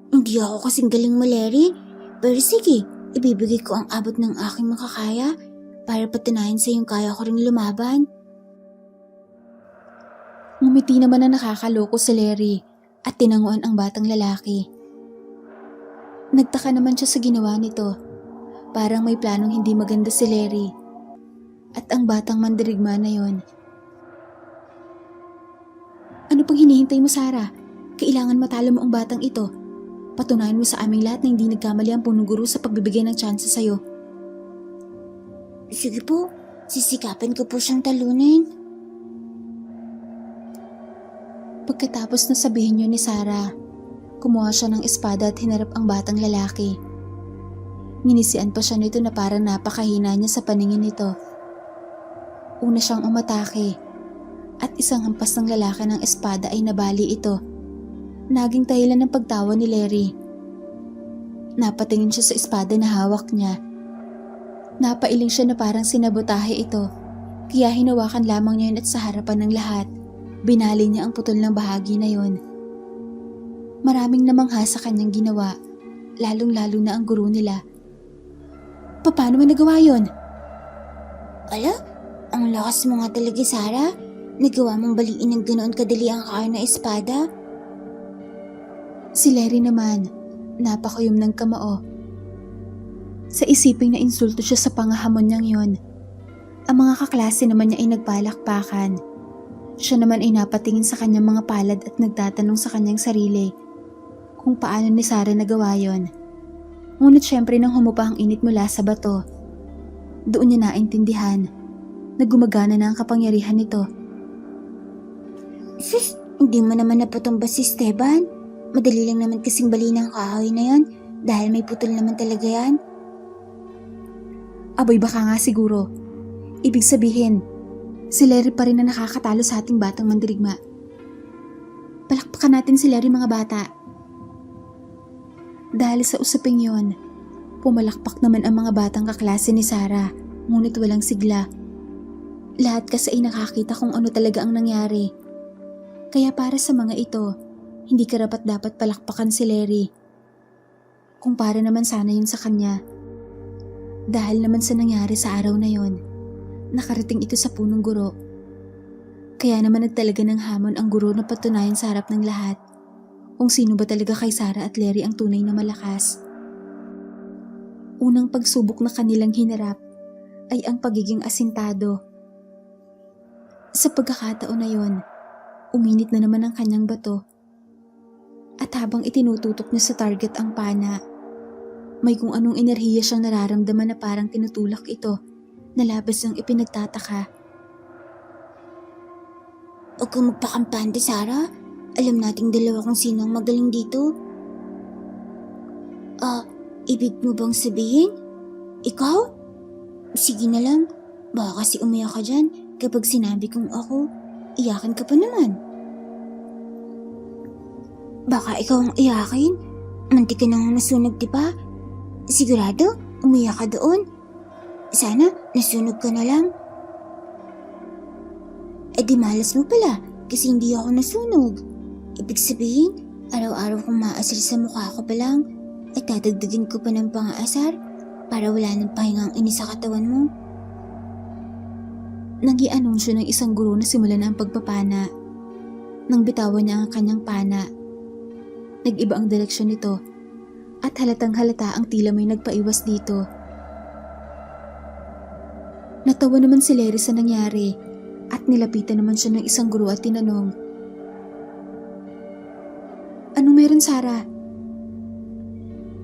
[SPEAKER 2] Hindi ako kasing galing mo, Larry. Pero sige, ibibigay ko ang abot ng aking makakaya para patunayan sa iyong kaya ko ring lumaban.
[SPEAKER 1] Ngumiti naman na nakakaloko si Larry at tinanguan ang batang lalaki. Nagtaka naman siya sa ginawa nito. Parang may planong hindi maganda si Larry at ang batang mandirigma na yon. Ano pang hinihintay mo, Sarah? Kailangan matalo mo ang batang ito. Patunayan mo sa aming lahat na hindi nagkamali ang punong guro sa pagbibigay ng tsansa sa'yo.
[SPEAKER 2] Sige po, sisikapan ko po siyang talunin.
[SPEAKER 1] Pagkatapos na sabihin yun ni Sarah, kumuha siya ng espada at hinarap ang batang lalaki. Nginisian pa siya nito na parang napakahina niya sa paningin nito. Una siyang umatake at isang hampas ng lalaki ng espada ay nabali ito. Naging dahilan ng pagtawa ni Larry. Napatingin siya sa espada na hawak niya. Napailing siya na parang sinabotahe ito, kaya hinawakan lamang niya yun at sa harapan ng lahat, binali niya ang putol ng bahagi na yon. Maraming namangha sa kanyang ginawa, lalong-lalo na ang guro nila. Paano mo nagawa yon?
[SPEAKER 2] Ala, ang lakas mo nga talaga, Sarah. Nagawa mong baliin ng ganoon kadali ang kaya na espada.
[SPEAKER 1] Si Larry naman, napakayom ng kamao. Sa isiping na insulto siya sa pangahamon niyang yon, ang mga kaklase naman niya ay nagpalakpakan. Siya naman ay napatingin sa kanyang mga palad at nagtatanong sa kanyang sarili kung paano ni Sarah nagawa yon. Ngunit syempre nang humupa ang init mula sa bato, doon niya naintindihan na gumagana na ang kapangyarihan nito.
[SPEAKER 2] Sus, hindi mo naman napatumba si Esteban. Madali lang naman kasing bali ng kahoy na yan dahil may putol naman talaga yan.
[SPEAKER 1] Aboy baka nga siguro. Ibig sabihin, si Larry pa rin na nakakatalo sa ating batang mandirigma. Palakpakan natin si Larry, mga bata. Dahil sa usaping yon, pumalakpak naman ang mga batang kaklase ni Sarah, ngunit walang sigla. Lahat kasi ay nakakita kung ano talaga ang nangyari. Kaya para sa mga ito, hindi karapat-dapat palakpakan si Larry. Kung para naman sana yun sa kanya. Dahil naman sa nangyari sa araw na yon, nakarating ito sa punong guro. Kaya naman nagtalaga ng hamon ang guro na patunayan sa harap ng lahat kung sino ba talaga kay Sarah at Larry ang tunay na malakas. Unang pagsubok na kanilang hinarap ay ang pagiging asintado. Sa pagkakataon na yon, uminit na naman ang kanyang bato. At habang itinututok niya sa target ang pana, may kung anong enerhiya siyang nararamdaman na parang tinutulak ito na labas ang ipinagtataka.
[SPEAKER 2] Huwag kang magpakampante, Sarah. Alam nating dalawa kung sino ang magaling dito. Ibig mo bang sabihin? Ikaw? Sige na lang. Baka kasi umiyak ka dyan kapag sinabi kong ako. Iyakan ka pa naman. Baka ikaw ang iyakin? Mantik ka nang nasunog, di ba? Sigurado, umiyak ka doon. Sana, nasunog ka na lang. Di malas mo pala kasi hindi ako nasunog. Ibig sabihin, araw-araw kong maasar sa mukha ko pa lang at dadagdagin ko pa ng pang-aasar para wala ng pahingang inis sa katawan mo.
[SPEAKER 1] Nag-i-anunsyo ng isang guro na simulan ang pagpapana. Nang bitawan niya ang kanyang pana, nag-iba ang direksyon nito at halatang halata ang tila may nagpaiwas dito. Natawa naman si Larry sa nangyari at nilapitan naman siya ng isang guro at tinanong, "Anong meron, Sarah?"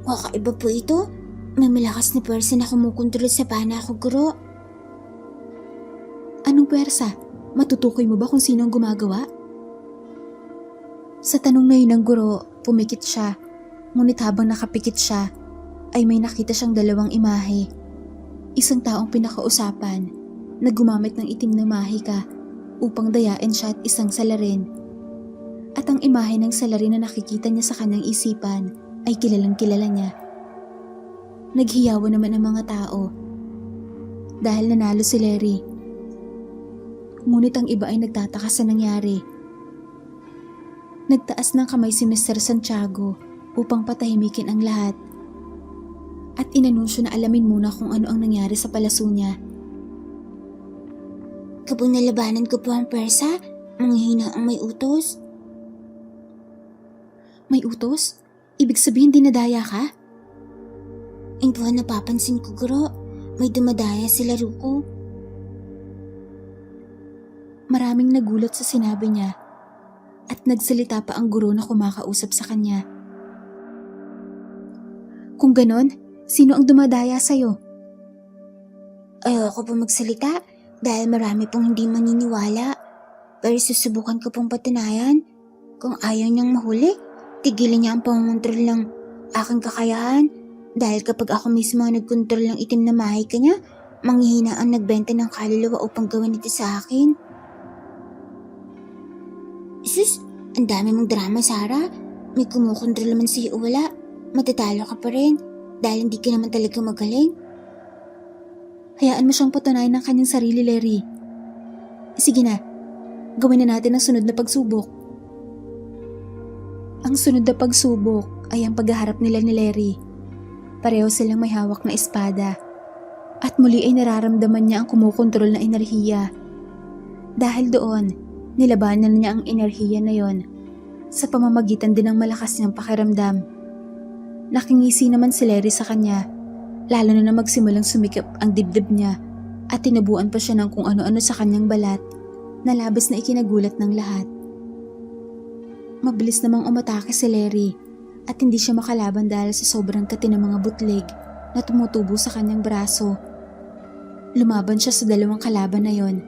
[SPEAKER 2] Kakaiba po ito. May malakas na pwersa na kumukontrol sa pana ko, guro.
[SPEAKER 1] Anong pwersa? Matutukoy mo ba kung sino ang gumagawa? Sa tanong na yun ng guro, pumikit siya. Ngunit habang nakapikit siya, ay may nakita siyang dalawang imahe. Isang taong pinakausapan na gumamit ng itim na mahika upang dayain siya at isang salarin. At ang imahe ng salarin na nakikita niya sa kanyang isipan ay kilalang kilala niya. Naghiyawan naman ang mga tao dahil nanalo si Larry. Ngunit ang iba ay nagtataka sa nangyari. Nagtaas ng kamay si Mr. Santiago upang patahimikin ang lahat at inanunsyo na alamin muna kung ano ang nangyari sa palaso niya.
[SPEAKER 2] Kapag nalabanan ko po ang pwersa, manghihina ang may utos.
[SPEAKER 1] May utos? Ibig sabihin dinadaya ka?
[SPEAKER 2] Yun po ang napapansin ko, guro. May dumadaya sa laro ko.
[SPEAKER 1] Maraming nagulat sa sinabi niya at nagsalita pa ang guro na kumakausap sa kanya. Kung ganon, sino ang dumadaya sa'yo?
[SPEAKER 2] Ayoko po magsalita dahil marami pong hindi maniniwala. Pero susubukan ko pong patunayan. Kung ayaw niyang mahuli, tigilan niya ang pangontrol ng aking kakayahan. Dahil kapag ako mismo ang nagkontrol ng itim na mahika niya, manghihina ang nagbenta ng kaluluwa upang gawin ito sa akin. Sus, ang dami mong drama, Sarah. May kumukontrol naman sa'yo o wala. Matatalo ka pa rin dahil hindi ka naman talaga magaling.
[SPEAKER 1] Hayaan mo siyang patunayan ng kanyang sarili, Larry. Sige na, gawin na natin ang sunod na pagsubok. Ang sunod na pagsubok ay ang paghaharap nila ni Larry. Pareho silang may hawak na espada. At muli ay nararamdaman niya ang kumukontrol na enerhiya. Dahil doon, nilabanan niya ang enerhiya na yon sa pamamagitan din ng malakas niyang pakiramdam. Nakingisi naman si Larry sa kanya, lalo na magsimulang sumikip ang dibdib niya at tinabuan pa siya ng kung ano-ano sa kanyang balat na labis na ikinagulat ng lahat. Mabilis namang umatake si Larry at hindi siya makalaban dahil sa sobrang kati ng mga butlig na tumutubo sa kanyang braso. Lumaban siya sa dalawang kalaban na yon,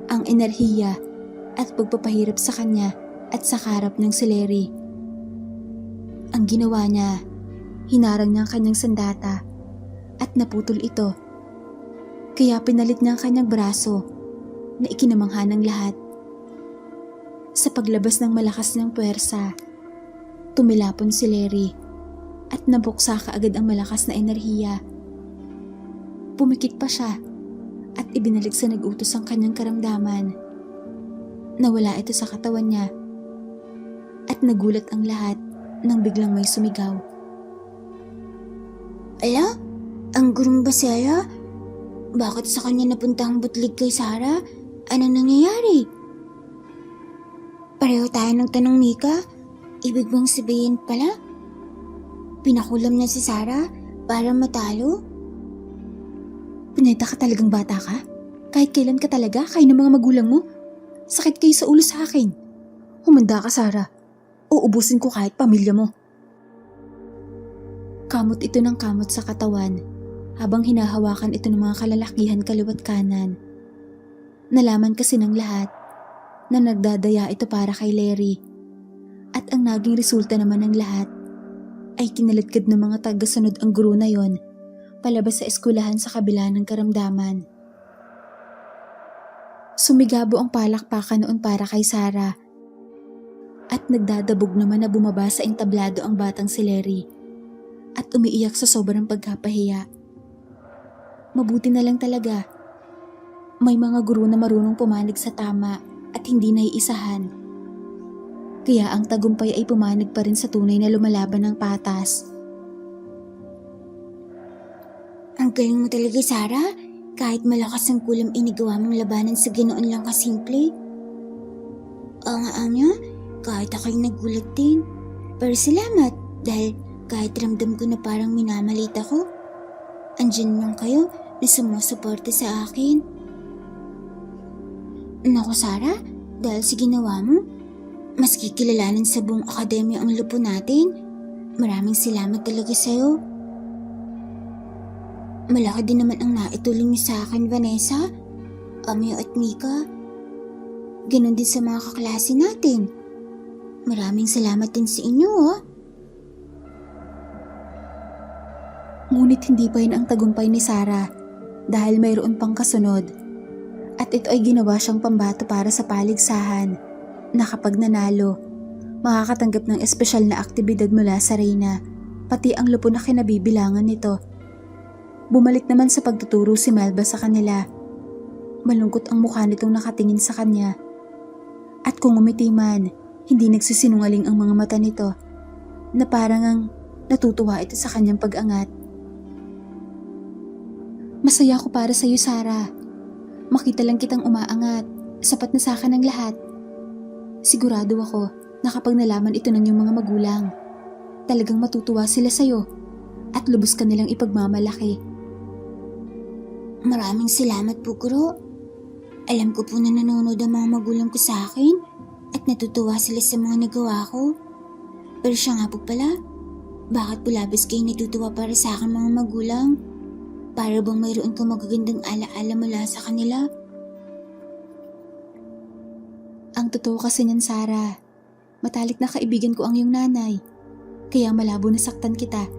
[SPEAKER 1] ang enerhiya at pagpapahirap sa kanya at sa harap ng si Larry. Ang ginawa niya, hinarang niya ang kanyang sandata at naputol ito. Kaya pinalit niya ang kanyang braso na ikinamangha ng lahat. Sa paglabas ng malakas ng puwersa, tumilapon si Larry at nabuksa kaagad ang malakas na enerhiya. Pumikit pa siya at ibinalik sa nag-utos ang kanyang karamdaman. Nawala ito sa katawan niya at nagulat ang lahat nang biglang may sumigaw.
[SPEAKER 2] Ala, ang gurong ba siya? Bakit sa kanya napunta ang butlig kay Sarah? Ano nangyayari? Pareho tayo ng tanong, Mika. Ibig bang sabihin pala? Pinakulam na si Sarah para matalo?
[SPEAKER 1] Pineta ka talagang bata ka? Kahit kailan ka talaga, kayo ng mga magulang mo? Sakit kayo sa ulo sa akin. Humanda ka, Sarah. Uubusin ko kahit pamilya mo. Kamot ito ng kamot sa katawan habang hinahawakan ito ng mga kalalakihan kaliwat kanan. Nalaman kasi ng lahat na nagdadaya ito para kay Larry. At ang naging resulta naman ng lahat ay kinaladkad ng mga tagasunod ang guro na yon palabas sa eskwelahan sa kabila ng karamdaman. Sumigabo ang palakpakan noon para kay Sarah at nagdadabog naman na bumaba sa entablado ang batang si Larry at umiiyak sa sobrang pagkapahiya. Mabuti na lang talaga. May mga guro na marunong pumanig sa tama at hindi naiisahan. Kaya ang tagumpay ay pumanig pa rin sa tunay na lumalaban ng patas.
[SPEAKER 2] Ang galing mo talaga, Sarah. Kahit malakas ang kulam inagawa mong labanan sa ganoon lang kasimple. Oo nga, Anya. Kahit ako'y nagulat din. Pero salamat dahil kahit ramdam ko na parang minamalit ako, andyan lang kayo na sumusuporta sa akin. Naku, Sarah, dahil sa ginawa mo, mas kikilalanin sa buong akademya ang lupo natin. Maraming salamat talaga sa'yo. Malaki din naman ang naitulong niyo sa akin, Vanessa, Amyo at Mika. Ganon din sa mga kaklase natin. Maraming salamat din sa inyo,
[SPEAKER 1] Ngunit hindi pa yun ang tagumpay ni Sarah dahil mayroon pang kasunod. At ito ay ginawa siyang pambato para sa paligsahan na kapag nanalo, makakatanggap ng espesyal na aktibidad mula sa Reyna, pati ang lupo na kinabibilangan nito. Bumalik naman sa pagtuturo si Melba sa kanila. Malungkot ang mukha nitong nakatingin sa kanya. At kung umiti man, hindi nagsisinungaling ang mga mata nito na parang ang natutuwa ito sa kanyang pag-angat. Masaya ako para sa iyo, Sarah. Makita lang kitang umaangat, sapat na sa akin ang lahat. Sigurado ako na kapag nalaman ito ng iyong mga magulang, talagang matutuwa sila sa iyo at lubos ka nilang ipagmamalaki.
[SPEAKER 2] Maraming salamat po, Guro. Alam ko po na nanonood ang mga magulang ko sa akin at natutuwa sila sa mga nagawa ko. Pero siya nga po pala, bakit po labis kayo natutuwa para sa akin mga magulang? Para bang mayroon kang magagandang alaala mula sa kanila?
[SPEAKER 1] Ang totoo kasi niyan, Sarah, matalik na kaibigan ko ang iyong nanay. Kaya malabo na saktan kita.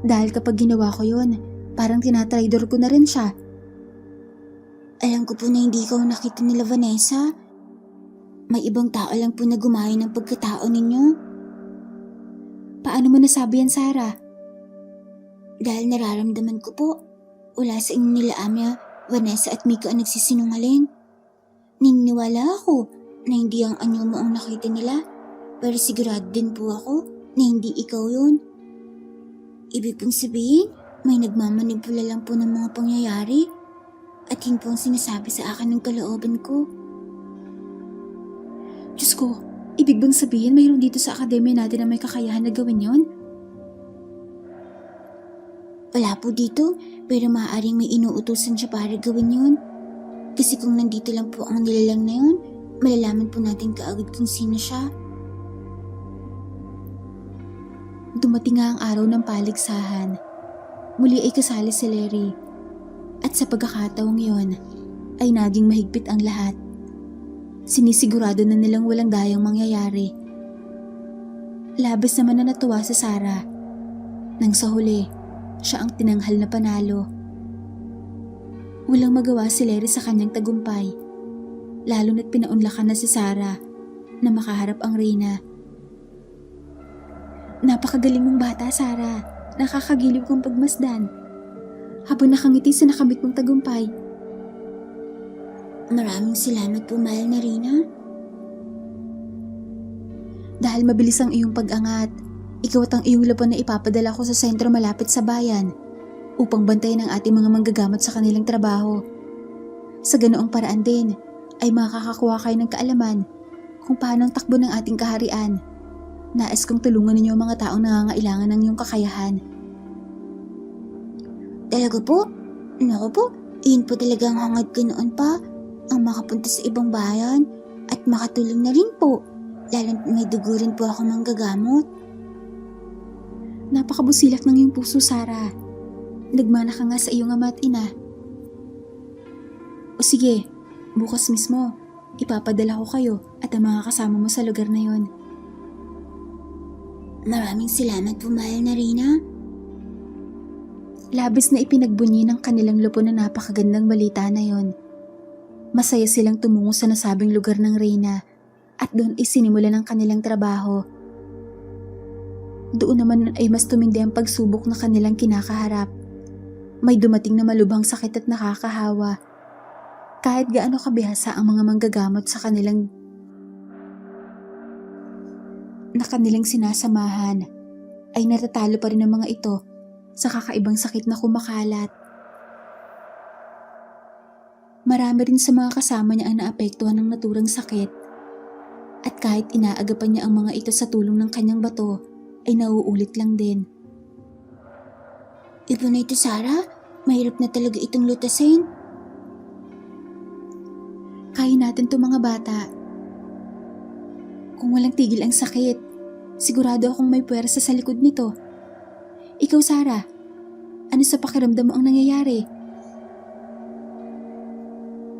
[SPEAKER 1] Dahil kapag ginawa ko yun, parang tinatraidor ko na rin siya.
[SPEAKER 2] Alam ko po na hindi ikaw nakita nila, Vanessa. May ibang tao lang po na gumaya ng pagkatao ninyo.
[SPEAKER 1] Paano mo nasabi yan, Sarah?
[SPEAKER 2] Dahil nararamdaman ko po, wala sa inyo nila Amya, Vanessa at Mika ang nagsisinungaling. Niniwala ako na hindi ang anyo mo ang nakita nila, pero sigurado din po ako na hindi ikaw yun. Ibig kong sabihin, may nagmamanipula lang po ng mga pangyayari at yun po ang sinasabi sa akin ng kalooban ko.
[SPEAKER 1] Diyos ko, ibig bang sabihin mayroon dito sa akademya natin na may kakayahan na gawin yon?
[SPEAKER 2] Wala po dito, pero maaaring may inuutusan siya para gawin yun. Kasi kung nandito lang po ang nilalang na yun, malalaman po natin kaagad kung sino siya.
[SPEAKER 1] Dumating nga ang araw ng paligsahan. Muli ay kasali si Larry. At sa pagkakataong yon, ay naging mahigpit ang lahat. Sinisigurado na nilang walang dayang mangyayari. Labis naman na natuwa si Sarah. Nang sa huli, siya ang tinanghal na panalo. Walang magawa si Larry sa kanyang tagumpay, lalo na't pinaunlakan na si Sarah na makaharap ang Reyna. Napakagaling mong bata, Sarah. Nakakagiliw kang pagmasdan. Habang nakangiti sa nakamit mong tagumpay.
[SPEAKER 2] Maraming salamat po, mahal na Rina.
[SPEAKER 1] Dahil mabilis ang iyong pag-angat, ikaw at ang iyong lupon na ipapadala ko sa sentro malapit sa bayan upang bantayan ang ating mga manggagamot sa kanilang trabaho. Sa ganoong paraan din ay makakakuha kayo ng kaalaman kung paano ang takbo ng ating kaharian. Nais kong tulungan ninyo ang mga taong nangangailangan ng iyong kakayahan.
[SPEAKER 2] Talaga po? Naku po, iyon po talaga ang hangad ko noon pa, ang makapunta sa ibang bayan at makatulong na rin po, lalo may dugo rin po ako manggagamot.
[SPEAKER 1] Napakabusilak ng iyong puso, Sarah. Nagmana ka nga sa iyong ama at ina. O sige, bukas mismo, ipapadala ko kayo at ang mga kasama mo sa lugar na yon.
[SPEAKER 2] Maraming salamat po, mahal na Rina.
[SPEAKER 1] Labis na ipinagbunyi ng kanilang lupon na napakagandang balita na yon. Masaya silang tumungo sa nasabing lugar ng Reyna at doon isinimula ng kanilang trabaho. Doon naman ay mas tumindi ang pagsubok na kanilang kinakaharap. May dumating na malubhang sakit at nakakahawa. Kahit gaano kabihasa ang mga manggagamot sa kanilang sinasamahan, ay natatalo pa rin ang mga ito sa kakaibang sakit na kumakalat. Marami rin sa mga kasama niya ang naapektuhan ng naturang sakit. At kahit inaagapan niya ang mga ito sa tulong ng kanyang bato, ay nauulit lang din.
[SPEAKER 2] Iba na ito, Sarah. Mahirap na talaga itong lutasin.
[SPEAKER 1] Kaya natin to, mga bata. Kung walang tigil ang sakit, sigurado akong may puwersa sa likod nito. Ikaw, Sarah, ano sa pakiramdam mo ang nangyayari?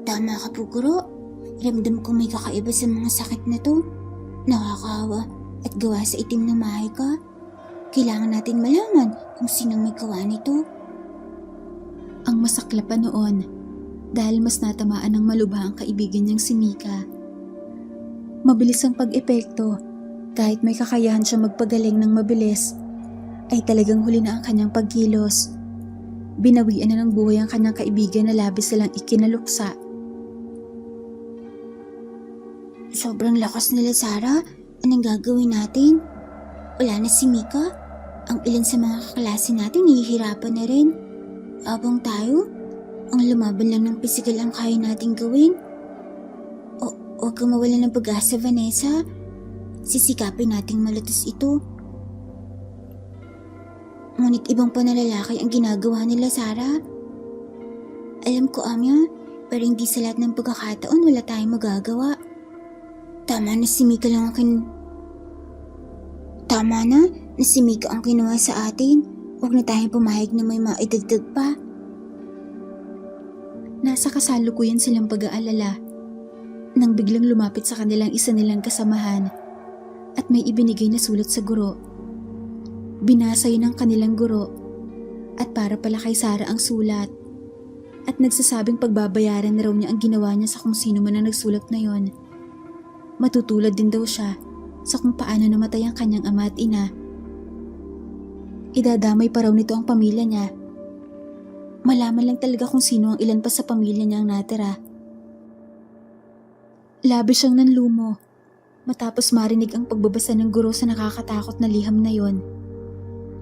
[SPEAKER 2] Tama ka po, Guro. Ramdam ko may kakaiba sa mga sakit na to. Nakakahawa at gawa sa itim na mahika. Kailangan natin malaman kung sinong may gawa nito.
[SPEAKER 1] Ang masaklap pa noon dahil mas natamaan ng malubha ang kaibigan niyang si Mika. Mabilis ang pag-epekto, kahit may kakayahan siya magpagaling ng mabilis, ay talagang huli na ang kanyang pagkilos. Binawian na ng buhay ang kanyang kaibigan na labis silang ikinaluksa.
[SPEAKER 2] Sobrang lakas nila, Sarah. Anong gagawin natin? Wala na si Mika. Ang ilan sa mga kaklase natin nahihirapan na rin. Abang tayo, ang lumaban lang ng pisikal ang kaya nating gawin. Huwag kang mawala ng pag-asa, Vanessa. Sisikapin nating malutos ito. Ngunit ibang panalalaki ang ginagawa nila, Sarah. Alam ko, Amya, pero hindi sa lahat ng pagkakataon wala tayong magagawa. Tama na si Mika ang kinuha sa atin. Huwag na tayong pumayag na may maidagdag pa.
[SPEAKER 1] Nasa kasalukuyan silang pag-aalala nang biglang lumapit sa kanilang isa nilang kasamahan at may ibinigay na sulat sa guro. Binasa yun ng kanilang guro at para pala kay Sarah ang sulat at nagsasabing pagbabayaran na raw niya ang ginawa niya sa kung sino man ang nagsulat na yon. Matutulad din daw siya sa kung paano namatay ang kanyang ama at ina. Idadamay pa raw nito ang pamilya niya. Malaman lang talaga kung sino ang ilan pa sa pamilya niya ang natira. Labis siyang nanlumo matapos marinig ang pagbabasa ng guro sa nakakatakot na liham na yon.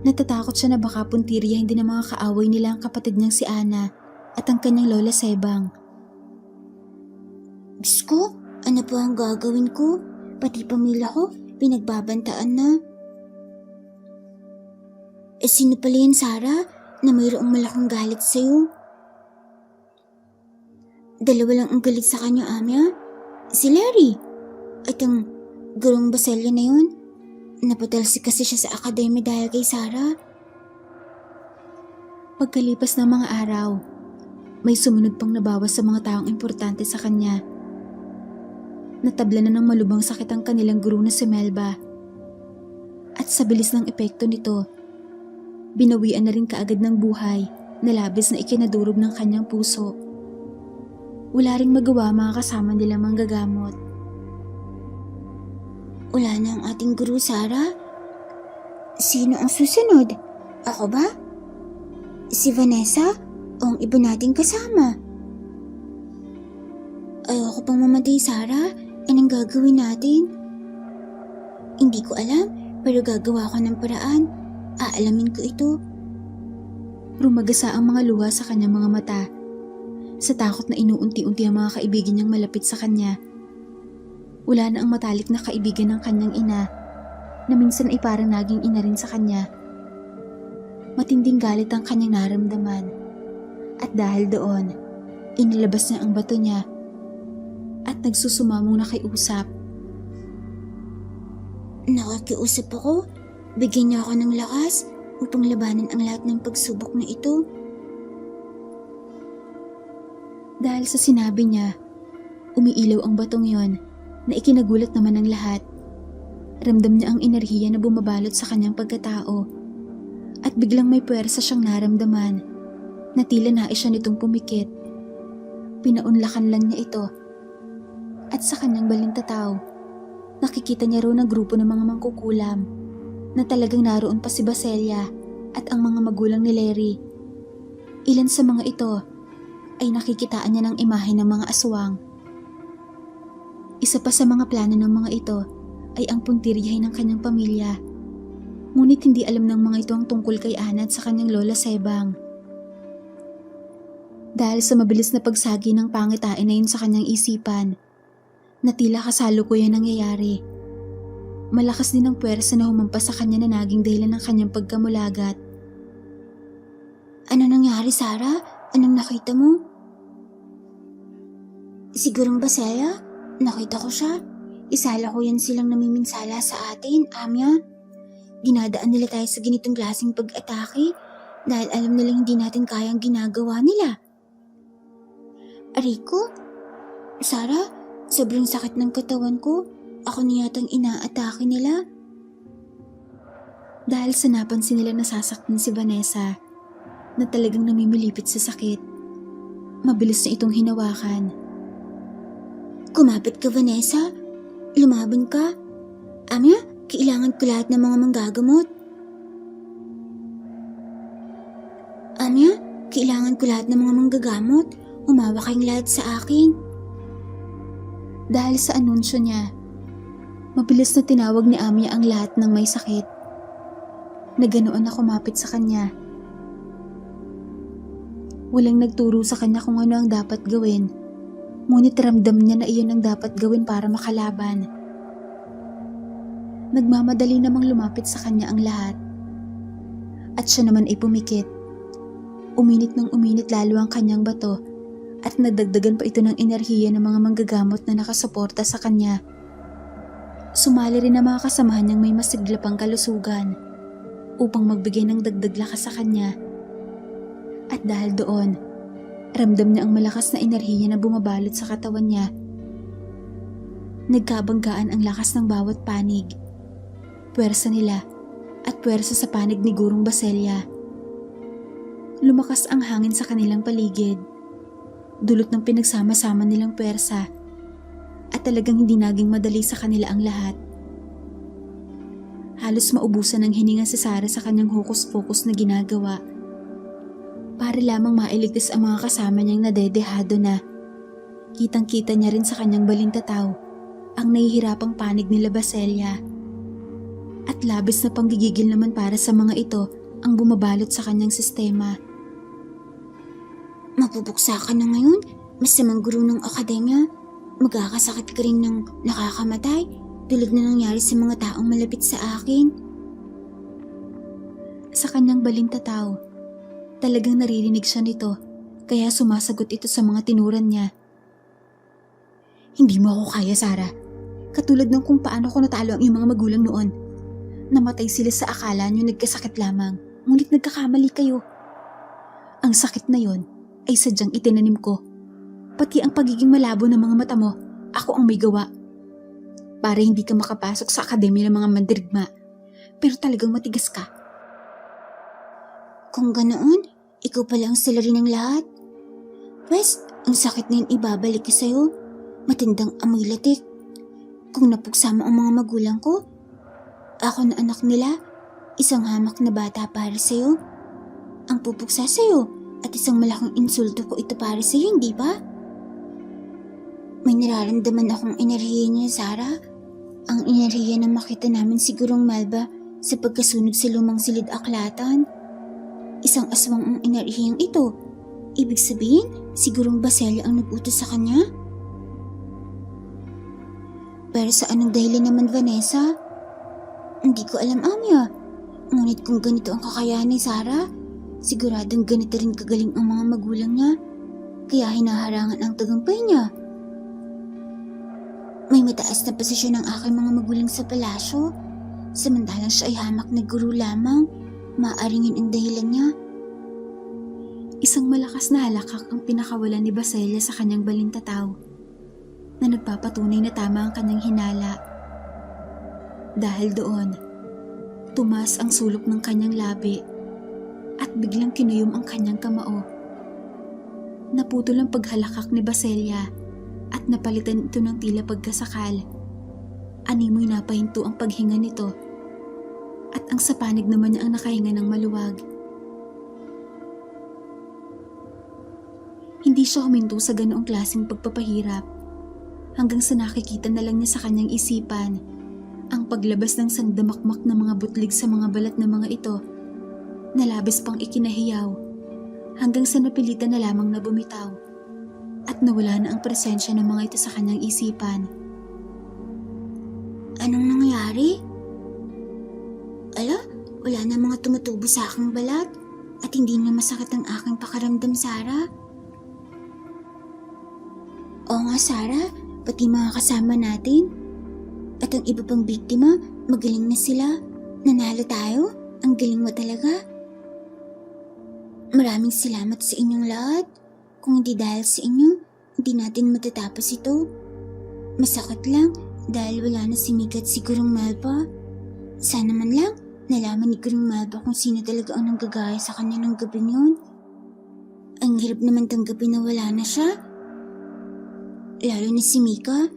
[SPEAKER 1] Natatakot siya na baka puntiryahin din ng mga kaaway nila ang kapatid niyang si Ana at ang kanyang lola Sebang.
[SPEAKER 2] Diyos ko, ano po ang gagawin ko? Pati pamilya ko, pinagbabantaan na. Sino pala yan, Sarah, na mayroong malaking galit sa'yo? Dalawa lang ang galit sa kanya, Amya. Si Larry. At ang gurong Baselya na yun. Napatalsik kasi siya sa akademi dahil kay Sarah.
[SPEAKER 1] Pagkalipas ng mga araw, may sumunod pang nabawas sa mga taong importante sa kanya. Natabla na ng malubhang sakit ang kanilang guro na si Melba. At sa bilis ng epekto nito, binawian na rin kaagad ng buhay na labis na ikinadurog ng kanyang puso. Wala ring magawa mga kasama nilang manggagamot.
[SPEAKER 2] Wala na ang ating guru, Sarah. Sino ang susunod? Ako ba? Si Vanessa? O ang iba nating kasama? Ayoko pang mamatay, Sarah. Anong gagawin natin? Hindi ko alam, pero gagawa ko ng paraan. Aalamin ko ito.
[SPEAKER 1] Rumagasa ang mga luha sa kanyang mga mata. Sa takot na inuunti-unti ang mga kaibigan niyang malapit sa kanya. Wala na ang matalik na kaibigan ng kanyang ina, na minsan ay parang naging ina rin sa kanya. Matinding galit ang kanyang naramdaman. At dahil doon, inilabas niya ang bato niya at nagsusumamong nakiusap.
[SPEAKER 2] Nakikiusap ako. Bigyan niyo ako ng lakas upang labanan ang lahat ng pagsubok na ito.
[SPEAKER 1] Dahil sa sinabi niya, umiilaw ang batong yon na ikinagulat naman ng lahat. Ramdam niya ang enerhiya na bumabalot sa kanyang pagkatao at biglang may puwersa siyang naramdaman na tila nais siya nitong pumikit. Pinaunlakan lang niya ito at sa kanyang balintataw, nakikita niya roon ang grupo ng mga mangkukulam na talagang naroon pa si Baselia at ang mga magulang ni Larry. Ilan sa mga ito ay nakikitaan niya ng imahe ng mga aswang. Isa pa sa mga plano ng mga ito ay ang puntiryahin ng kanyang pamilya. Ngunit hindi alam ng mga ito ang tungkol kay Ana at sa kanyang lola Sebang. Dahil sa mabilis na pagsagi ng pangitain na yun sa kanyang isipan, na tila kasalukuyan nangyayari. Malakas din ang puwersa na humampas sa kanya na naging dahilan ng kanyang pagkamulagat.
[SPEAKER 2] Ano nangyari, Sarah? Anong nakita mo? Sigurong Baselia? Nakita ko siya. Isala ko yan silang namiminsala sa atin, Amya. Dinadaan nila tayo sa ganitong klaseng pag-atake dahil alam nilang hindi natin kayang ginagawa nila. Ariko? Sarah, sobrang sakit ng katawan ko. Ako na yatang inaatake nila.
[SPEAKER 1] Dahil sa napansin nila nasasaktan si Vanessa na talagang namimilipit sa sakit, mabilis na itong hinawakan.
[SPEAKER 2] Kumapit ka, Vanessa. Lumaban ka. Amya, kailangan ko lahat ng mga manggagamot. Amya, kailangan ko lahat ng mga manggagamot. Umawa kayong lahat sa akin.
[SPEAKER 1] Dahil sa anunsyo niya, mabilis na tinawag ni Amya ang lahat ng may sakit na ganoon na kumapit sa kanya. Walang nagturo sa kanya kung ano ang dapat gawin, ngunit ramdam niya na iyon ang dapat gawin para makalaban. Nagmamadali namang lumapit sa kanya ang lahat. At siya naman ay pumikit. Uminit ng uminit lalo ang kanyang bato at nadagdagan pa ito ng enerhiya ng mga manggagamot na nakasuporta sa kanya. Sumali rin ang mga kasamahan niyang may masigla pang kalusugan upang magbigay ng dagdag lakas sa kanya. At dahil doon, ramdam niya ang malakas na enerhiya na bumabalot sa katawan niya. Nagkabanggaan ang lakas ng bawat panig. Puwersa nila at puwersa sa panig ni Gurong Baselia. Lumakas ang hangin sa kanilang paligid, dulot ng pinagsama-sama nilang puwersa, at talagang hindi naging madali sa kanila ang lahat. Halos maubusan ng hininga si Sarah sa kanyang hokus-pokus na ginagawa para lamang mailigtas ang mga kasama niyang nadedehado na. Kitang-kita niya rin sa kanyang balintataw ang nahihirapang panig nila Baselia. At labis na panggigigil naman para sa mga ito ang bumabalot sa kanyang sistema.
[SPEAKER 2] Mapupuksa ka na ngayon? Masamang guro ng akademya? Magkakasakit ka rin ng nakakamatay tulad na nangyari sa mga taong malapit sa akin?
[SPEAKER 1] Sa kanyang balintataw, talagang naririnig siya nito, kaya sumasagot ito sa mga tinuran niya. Hindi mo ako kaya, Sarah. Katulad ng kung paano ko natalo ang iyong mga magulang noon. Namatay sila sa akala niyo nagkasakit lamang, ngunit nagkakamali kayo. Ang sakit na yon ay sadyang itinanim ko. Pati ang pagiging malabo ng mga mata mo, ako ang may gawa. Para hindi ka makapasok sa akademya ng mga mandirigma, pero talagang matigas ka.
[SPEAKER 2] Kung ganoon, ikaw pala ang sila rin ng lahat. Pwes, ang sakit na yun ibabalik ko sa'yo. Matindang amoy latik. Kung napugsama ang mga magulang ko, ako na anak nila, Isang hamak na bata para sa'yo. Ang pupuksa sa'yo at isang malaking insulto ko ito para sa'yo, hindi ba? May nararamdaman akong enerhiya niya, Sarah. Ang enerhiya na makita namin sigurong Melba sa pagkasunog sa lumang silid aklatan. Isang aswang ang enerhiyang ito. Ibig sabihin, sigurong Baselya ang nag-utos sa kanya? Pero sa anong dahilan naman, Vanessa? Hindi ko alam, Amya. Ngunit kung ganito ang kakayahan ni Sarah, siguradong ganito rin kagaling ang mga magulang niya. Kaya hinaharangan ang tagumpay niya. May mataas na posisyon ang aking mga magulang sa palasyo. Samantalang siya ay hamak na guro lamang. Maaaring yun ang dahilan niya.
[SPEAKER 1] Isang malakas na halakak ang pinakawalan ni Baselya sa kanyang balintataw na nagpapatunay na tama ang kanyang hinala. Dahil doon, tumaas ang sulok ng kanyang labi at biglang kinuyom ang kanyang kamao. Naputol ang paghalakak ni Baselya at napalitan ito ng tila pagkasakal. Animoy napahinto ang paghinga nito at ang sapanig naman niya ang nakahinga ng maluwag. Hindi siya huminto sa ganoong klaseng pagpapahirap hanggang sa nakikita na lang niya sa kanyang isipan ang paglabas ng sandamakmak na mga butlig sa mga balat ng mga ito na labis pang ikinahiyaw hanggang sa napilitan na lamang na bumitaw at nawala na ang presensya ng mga ito sa kanyang isipan.
[SPEAKER 2] Anong nangyari? Ala, wala na mga tumutubo sa aking balat at hindi na masakit ang aking pakaramdam, Sarah. Oo nga, Sarah, pati mga kasama natin. At ang iba pang biktima, magaling na sila. Nanalo tayo? Ang galing mo talaga. Maraming salamat sa inyong lahat. Kung hindi dahil sa inyo, hindi natin matatapos ito. Masakit lang dahil wala na si Mika at si Gurong Melba. Sana man lang nalaman ni Gurong Melba kung sino talaga ang nanggagaya sa kanya ng gabing yun. Ang hirap naman tanggapin na wala na siya. Lalo na si Mika,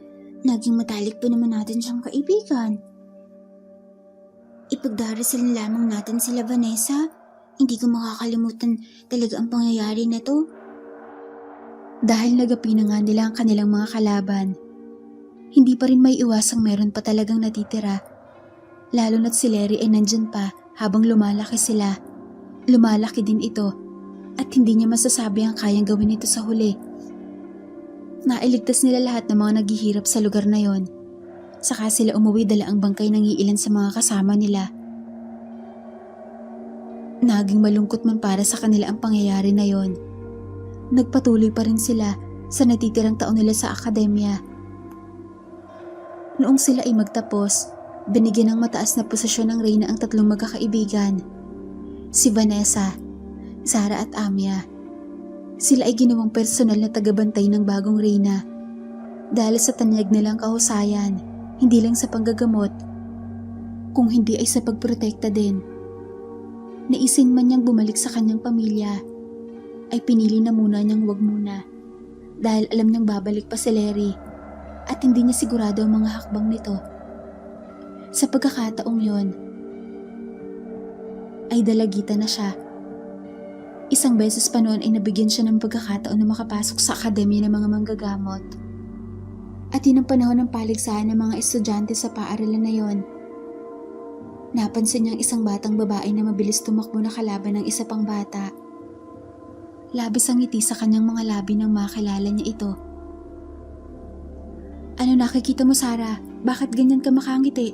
[SPEAKER 2] naging matalik pa naman natin siyang kaibigan. Ipagdarasal lamang natin sila, Vanessa. Hindi ko makakalimutan talaga ang pangyayari na to.
[SPEAKER 1] Dahil nagapi na nga nila ang kanilang mga kalaban, hindi pa rin may iwasang meron pa talagang natitira. Lalo na't si Larry ay nandyan pa habang lumalaki sila. Lumalaki din ito at hindi niya masasabi ang kayang gawin nito sa huli. Nailigtas nila lahat ng mga naghihirap sa lugar na yon. Saka sila umuwi dala ang bangkay ng iilan sa mga kasama nila. Naging malungkot man para sa kanila ang pangyayari na yon. Nagpatuloy pa rin sila sa natitirang taon nila sa akademya. Noong sila ay magtapos, binigyan ng mataas na posisyon ng reyna ang tatlong magkakaibigan. Si Vanessa, Sarah at Amya. Sila ay ginawang personal na tagabantay ng bagong reyna. Dahil sa tanyag nilang kahusayan, hindi lang sa panggagamot, kung hindi ay sa pagprotekta din. Naisin man niyang bumalik sa kanyang pamilya, ay pinili na muna niyang wag muna dahil alam niyang babalik pa si Larry at hindi niya sigurado ang mga hakbang nito. Sa pagkakataong yon, ay dalagitan na siya. Isang beses pa noon ay nabigyan siya ng pagkakataon na makapasok sa akademya ng mga manggagamot. At yun ang panahon ng paligsahan ng mga estudyante sa paaralan na yon. Napansin niyang isang batang babae na mabilis tumakbo na kalaban ng isa pang bata. Labis ang ngiti sa kanyang mga labi nang makilala niya ito. Ano nakikita mo, Sarah? Bakit ganyan ka makangiti?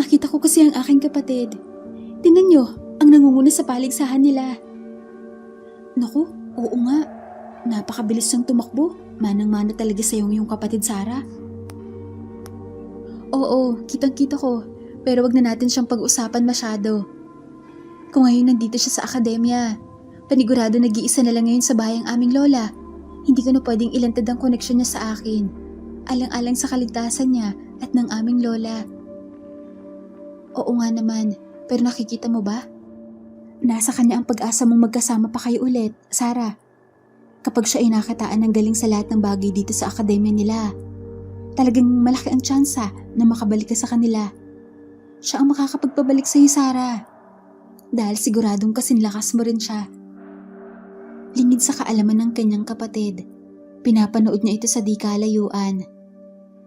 [SPEAKER 1] Nakita ko kasi ang aking kapatid. Tingnan niyo, ang nangunguna sa paligsahan nila. Naku, oo nga. Napakabilis niyang tumakbo. Manang-mana talaga sa iyong kapatid, Sarah. Oo, kitang-kita ko. Pero wag na natin siyang pag-usapan masyado. Kung ngayon nandito siya sa akademya, panigurado nag-iisa na lang ngayon sa bahay ang aming lola. Hindi ko na pwedeng ilantad ang koneksyon niya sa akin. Alang-alang sa kaligtasan niya at ng aming lola. Oo nga naman, pero nakikita mo ba? Nasa kanya ang pag-asa mong magkasama pa kayo ulit, Sarah. Kapag siya ay nakataan ng galing sa lahat ng bagay dito sa akademya nila, talagang malaki ang tsansa na makabalik ka sa kanila. Siya ang makakapagpabalik sa'yo, Sarah. Dahil siguradong kasinlakas mo rin siya. Lingid sa kaalaman ng kanyang kapatid, pinapanood niya ito sa di kalayuan.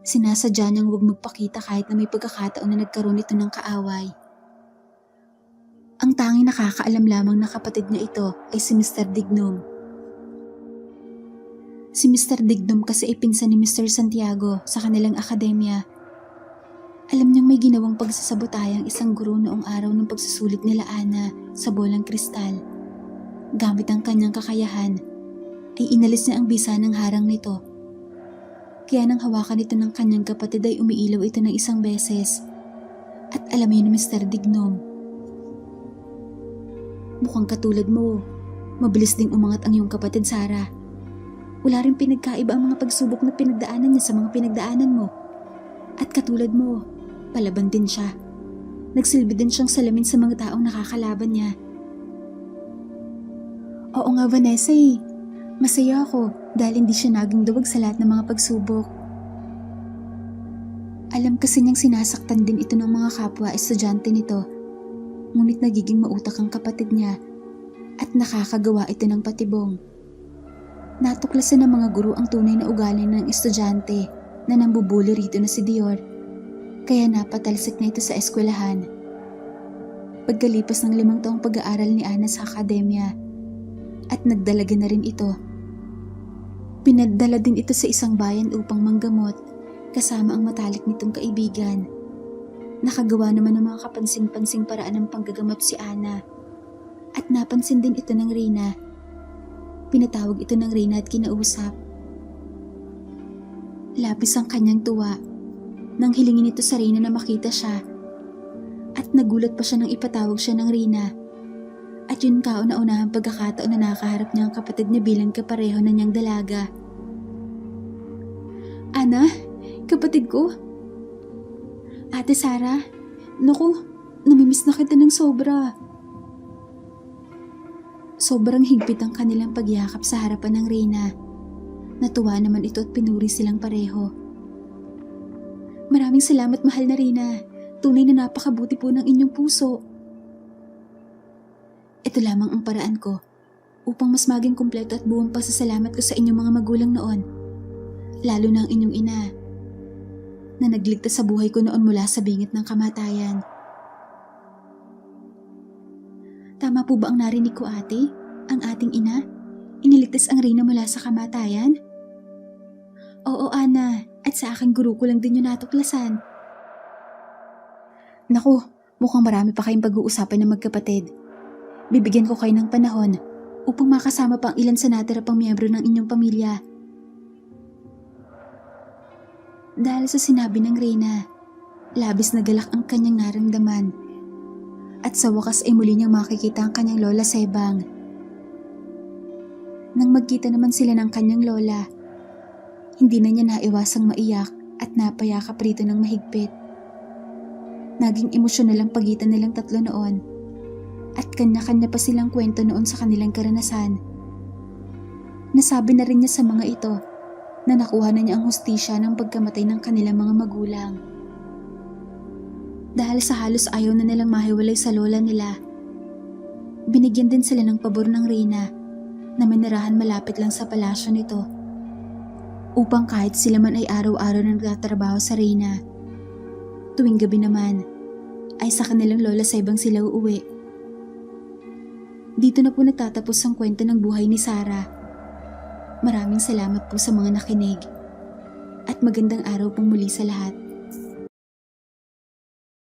[SPEAKER 1] Sinasadya niyang huwag magpakita kahit na may pagkakataon na nagkaroon ito ng kaaway. Ang tanging nakakaalam lamang na kapatid niya ito ay si Mr. Dignum. Si Mr. Dignum kasi ay pinsan ni Mr. Santiago sa kanilang akademya. Alam niyang may ginawang pagsasabotay ang isang guro noong araw ng pagsusulit nila Ana sa bolang kristal. Gamit ang kanyang kakayahan, ay inalis niya ang bisa ng harang nito. Kaya nang hawakan ito ng kanyang kapatid ay umiilaw ito ng isang beses. At alam yun ni Mr. Dignum. Mukhang katulad mo, mabilis ding umangat ang iyong kapatid, Sarah. Wala rin pinagkaiba ang mga pagsubok na pinagdaanan niya sa mga pinagdaanan mo. At katulad mo, palaban din siya. Nagsilbi din siyang salamin sa mga taong nakakalaban niya. Oo nga, Vanessa eh. Masaya ako dahil hindi siya naging duwag sa lahat ng mga pagsubok. Alam kasi niyang sinasaktan din ito ng mga kapwa estudyante nito. Ngunit nagiging mautak ang kapatid niya at nakakagawa ito ng patibong. Natuklasan ng mga guro ang tunay na ugali ng estudyante na nambubuli rito na si Dior. Kaya napatalsik na ito sa eskwelahan. Pagkalipas ng 5 taong pag-aaral ni Ana sa akademya at nagdalaga na rin ito. Pinadala din ito sa isang bayan upang manggamot kasama ang matalik nitong kaibigan. Nakagawa naman ng mga kapansin-pansing paraan ng panggagamot si Ana at napansin din ito ng Reyna. Pinatawag ito ng Reyna at kinausap. Labis ang kanyang tuwa nang hilingin ito sa Reyna na makita siya at nagulat pa siya nang ipatawag siya ng Reyna. At yun kauna-unahang pagkakataon na nakaharap niya ang kapatid niya bilang kapareho na niyang dalaga. Ana, kapatid ko. Ate Sarah, naku, namimiss na kita ng sobra. Sobrang higpit ang kanilang pagyakap sa harapan ng Reyna. Natuwa naman ito at pinuri silang pareho. Maraming salamat, mahal na Reyna. Tunay na napakabuti po ng inyong puso. Ito lamang ang paraan ko upang mas maging kumpleto at buong pasasalamat ko sa inyong mga magulang noon. Lalo na ang inyong ina na nagligtas sa buhay ko noon mula sa bingit ng kamatayan. Tama po ba ang narinig ko, ate? Ang ating ina? Iniligtas ang Reyna mula sa kamatayan? Oo, Ana. At sa aking guru ko lang din yun natuklasan. Naku, mukhang marami pa kayong pag-uusapan ng magkapatid. Bibigyan ko kayo ng panahon upang makasama pa ang ilan sa natira pang miyembro ng inyong pamilya. Dahil sa sinabi ng Reyna, labis na galak ang kanyang naramdaman. At sa wakas ay muli niyang makikita ang kanyang lola Sebang. Nang magkita naman sila ng kanyang lola, hindi na niya naiwasang maiyak at napayakap rito ng mahigpit. Naging emosyonal ang pagitan nilang tatlo noon at kanya-kanya pa silang kwento noon sa kanilang karanasan. Nasabi na rin niya sa mga ito na nakuha na niya ang hustisya ng pagkamatay ng kanilang mga magulang. Dahil sa halos ayaw na nilang mahiwalay sa lola nila, binigyan din sila ng pabor ng Reyna na manirahan malapit lang sa palasyo nito upang kahit sila man ay araw-araw na nagtatrabaho sa Reyna, tuwing gabi naman ay sa kanilang lola Sebang sila uuwi. Dito na po nagtatapos ang kwento ng buhay ni Sarah. Maraming salamat po sa mga nakinig at magandang araw pong muli sa lahat.